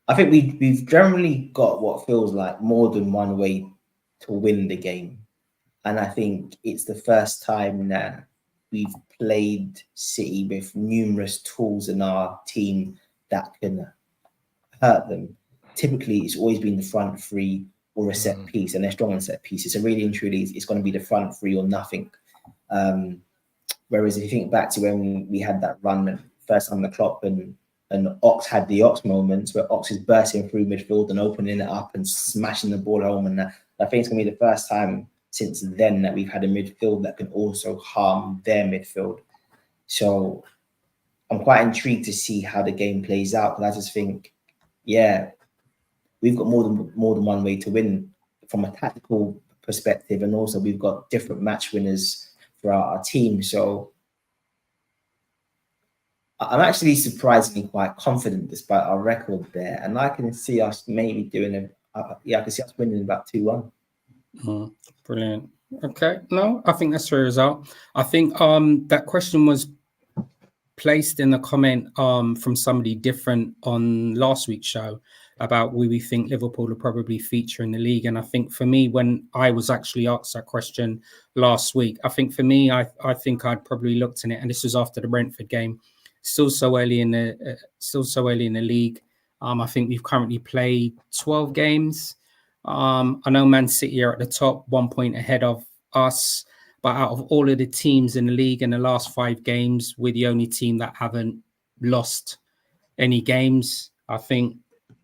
I think we've generally got what feels like more than one way to win the game. And I think it's the first time that we've played City with numerous tools in our team that can hurt them. Typically, it's always been the front three or a set piece, and they're strong on set pieces. So really and truly, it's going to be the front three or nothing. Whereas if you think back to when we had that run first on the clock, and Ox had the Ox moments where Ox is bursting through midfield and opening it up and smashing the ball home, and I think it's going to be the first time since then that we've had a midfield that can also harm their midfield. So I'm quite intrigued to see how the game plays out, because I just think, we've got more than one way to win from a tactical perspective, and also we've got different match winners for our team. So I'm actually surprisingly quite confident despite our record there, and I can see us maybe doing I can see us winning about 2-1. Brilliant. Okay. No, I think that's fair result. I think that question was placed in the comment from somebody different on last week's show about will we think Liverpool will probably feature in the league. And I think for me, when I was actually asked that question last week, I think for me, I think I'd probably looked in it, and this was after the Brentford game. Still so early in the league. I think we've currently played 12 games. I know Man City are at the top, 1 point ahead of us. But out of all of the teams in the league in the last 5 games, we're the only team that haven't lost any games. I think,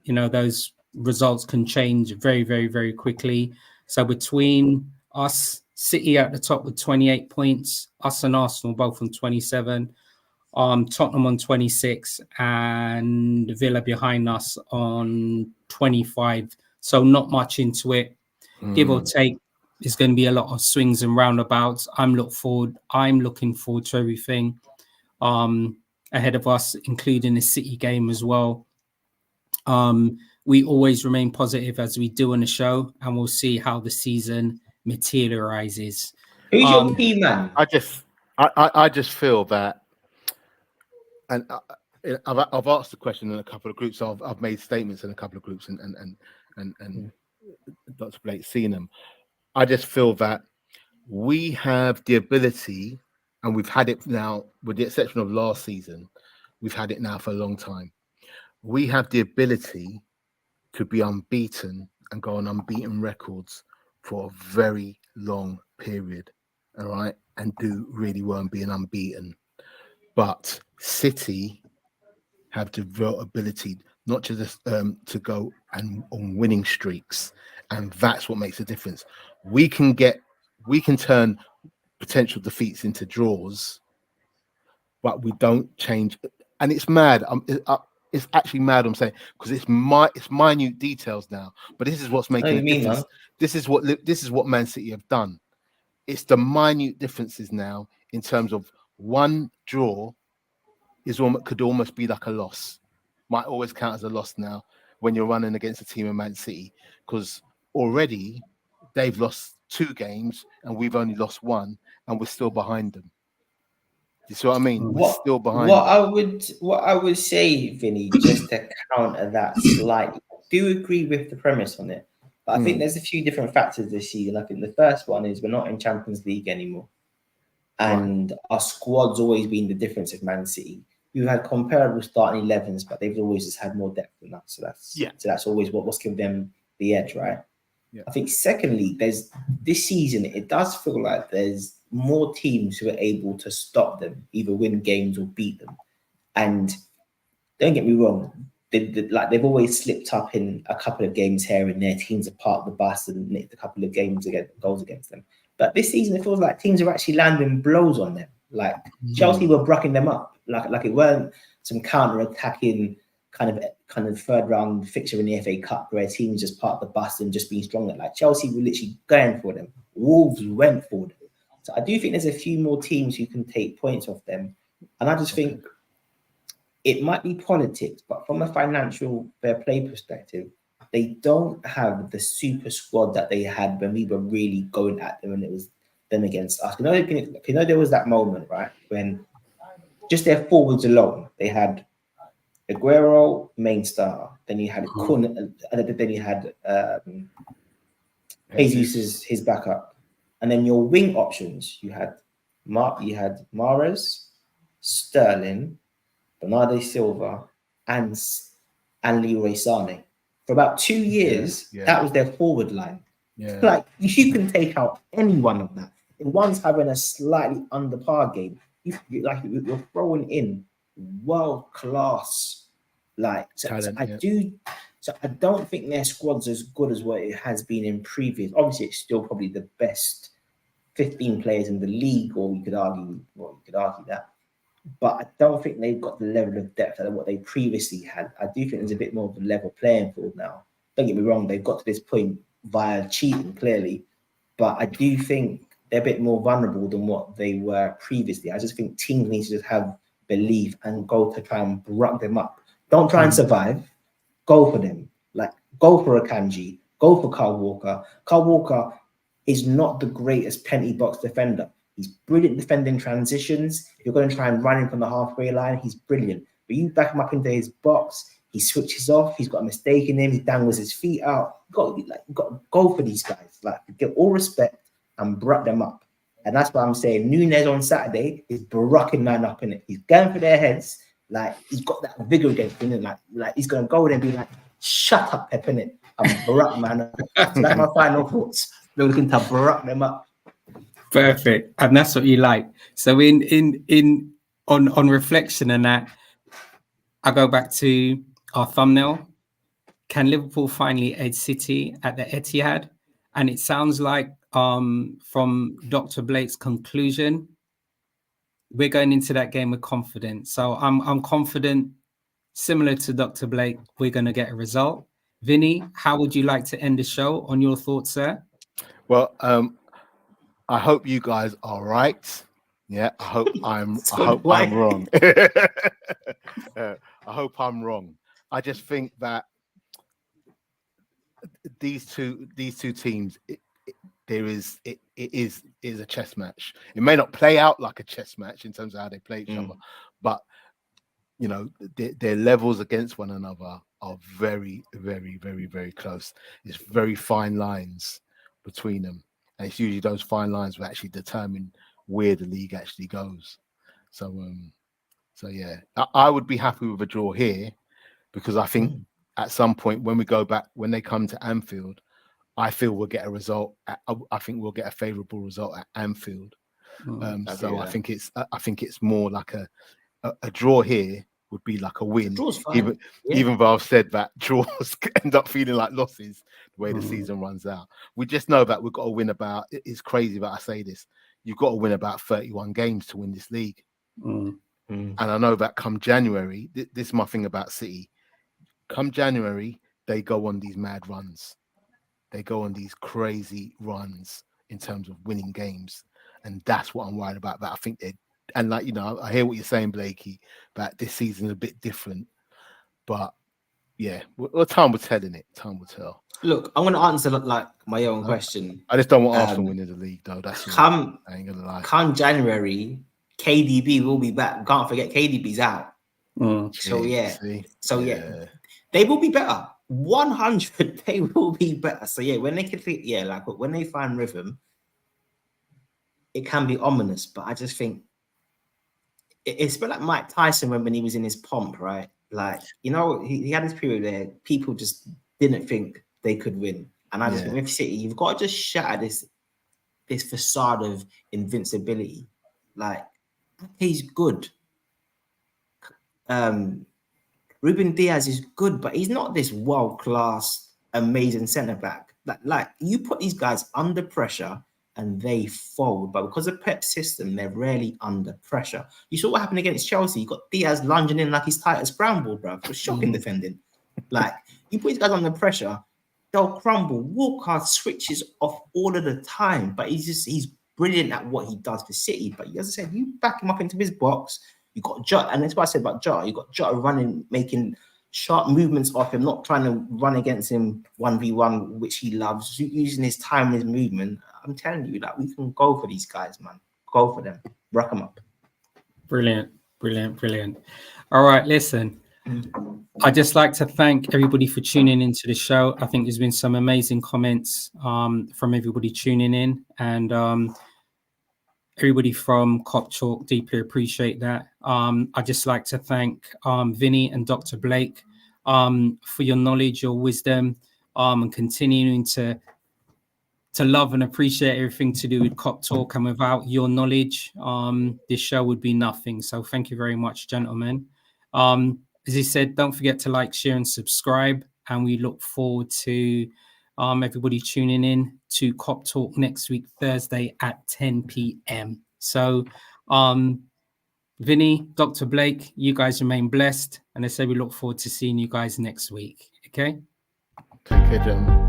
those results can change very, very, very quickly. So between us, City at the top with 28 points, us and Arsenal both on 27, Tottenham on 26, and Villa behind us on 25. So not much into it. Give or take, there's going to be a lot of swings and roundabouts. I'm looking forward to everything ahead of us, including the City game as well. We always remain positive as we do on the show, and we'll see how the season materializes. Who's your key man? I just feel that, and I've asked the question in a couple of groups. So I've made statements in a couple of groups, and Dr. Blake's seen them. I just feel that we have the ability, and we've had it now, with the exception of last season, we've had it now for a long time. We have the ability to be unbeaten and go on unbeaten records for a very long period, all right, and do really well and being unbeaten. But City have the real ability not to just to go and on winning streaks, and that's what makes a difference. We can turn potential defeats into draws, but we don't change. And it's mad. It's actually mad. I'm saying, because it's minute details now, but this is what's making a difference. This is what Man City have done. It's the minute differences now in terms of one draw could almost be like a loss. Might always count as a loss now when you're running against a team of Man City, because already they've lost 2 games and we've only lost 1, and we're still behind them. You see what I mean? We're still behind. What I would say, Vinny, just to counter that slightly, I do agree with the premise on it, but I think there's a few different factors this season. I think the first one is we're not in Champions League anymore, and our squad's always been the difference of Man City. You had comparable starting 11s, but they've always just had more depth than us. So that's always what's given them the edge, right? Yeah. I think secondly, there's this season, it does feel like there's more teams who are able to stop them, either win games or beat them. And don't get me wrong, they've always slipped up in a couple of games here and there. Teams have parked the bus and nicked a couple of goals against them. But this season, it feels like teams are actually landing blows on them. Like Chelsea were brucking them up. Like it weren't some counter-attacking kind of third round fixture in the FA Cup where teams just parked the bus and just being stronger. Like Chelsea were literally going for them. Wolves went for them. So I do think there's a few more teams who can take points off them. And I just think it might be politics, but from a financial fair play perspective, they don't have the super squad that they had when we were really going at them and it was them against us. You know, there was that moment, right, when just their forwards alone, they had Aguero, main star. Then you had then you had Jesus, his backup, and then your wing options. You had Mahrez, Sterling, Bernardo Silva, and Leroy Sané. For about 2 years, that was their forward line. Yeah. Like you can take out any one of that. If one's having a slightly under par game, you're throwing in world class talent. So I don't think their squad's as good as what it has been in previous. Obviously, it's still probably the best 15 players in the league, or you could argue that. But I don't think they've got the level of depth that what they previously had. I do think there's a bit more of a level playing field now. Don't get me wrong, they've got to this point via cheating, clearly. But I do think they're a bit more vulnerable than what they were previously. I just think teams need to just have belief and go to try and bruck them up. Don't try and survive. Go for them. Like, go for Akanji. Go for Kyle Walker. Kyle Walker is not the greatest penalty box defender. He's brilliant defending transitions. If you're going to try and run him from the halfway line, he's brilliant. But you back him up into his box, he switches off, he's got a mistake in him, he dangles his feet out. You've got to go for these guys. Like, get all respect and bruck them up. And that's why I'm saying Núñez on Saturday is brucking man up in it. He's going for their heads. Like, he's got that vigor against him. Like he's going to go there and be like, shut up, Pep, innit? And bruck man up. So that's my final thoughts. We're looking to bruck them up. Perfect. And that's what you like. So on reflection and that, I go back to our thumbnail. Can Liverpool finally edge City at the Etihad? And it sounds like from Dr. Blake's conclusion, we're going into that game with confidence. So I'm confident, similar to Dr. Blake, we're going to get a result. Vinny, how would you like to end the show on your thoughts, sir? Well, I hope you guys are right. Yeah, I hope I'm wrong. I hope I'm wrong. I just think that these two teams, it is a chess match. It may not play out like a chess match in terms of how they play each other, but you know, their levels against one another are very, very, very, very close. It's very fine lines between them, and it's usually those fine lines will actually determine where the league actually goes. So yeah, I would be happy with a draw here, because I think at some point when we go back, when they come to Anfield, I feel we'll get a result. I think we'll get a favourable result at Anfield. So I think it's more like a draw here would be like a win. Even though I've said that draws end up feeling like losses the way the season runs out. We just know that we've got to win about. It's crazy that I say this. You've got to win about 31 games to win this league. And I know that come January, this is my thing about City. Come January, they go on these mad runs. They go on these crazy runs in terms of winning games. And that's what I'm worried about. That I think and like, you know, I hear what you're saying, Blakey, that this season is a bit different. But yeah, well, time will tell, innit? Time will tell. Look, I'm going to answer like my own question. I just don't want Arsenal winning the league, though. That's I ain't gonna lie. Come January, KDB will be back. Can't forget KDB's out. So yeah, they will be better. 100, they will be better. So yeah, when they find rhythm, it can be ominous. But I just think it's a bit like Mike Tyson when he was in his pomp, right? Like, you know, he had this period where people just didn't think they could win. And I just think with City, you've got to just shatter this facade of invincibility. Like, he's good. Ruben Diaz is good, but he's not this world-class, amazing centre-back. Like, you put these guys under pressure and they fold. But because of Pep's system, they're rarely under pressure. You saw what happened against Chelsea. You got Diaz lunging in like he's tight as bramble, bro. It was shocking defending. Like, you put these guys under pressure, they'll crumble. Walker switches off all of the time, but he's brilliant at what he does for City. But as I said, you back him up into his box. You got Jota, and that's what I said about Jota. You got Jota running, making sharp movements off him, not trying to run against him 1v1, which he loves, using his time and his movement. I'm telling you, like, we can go for these guys, man. Go for them. Rock them up. Brilliant. All right, listen. I'd just like to thank everybody for tuning into the show. I think there's been some amazing comments from everybody tuning in, and everybody from Cop Talk, deeply appreciate that. I'd just like to thank Vinny and Dr. Blake for your knowledge, your wisdom, and continuing to love and appreciate everything to do with Cop Talk. And without your knowledge, this show would be nothing. So thank you very much, gentlemen. As he said, don't forget to like, share, and subscribe. And we look forward to everybody tuning in to Cop Talk next week, Thursday at 10 p.m. So, Vinny, Dr. Blake, you guys remain blessed. And I say we look forward to seeing you guys next week. Okay? Take care, gentlemen.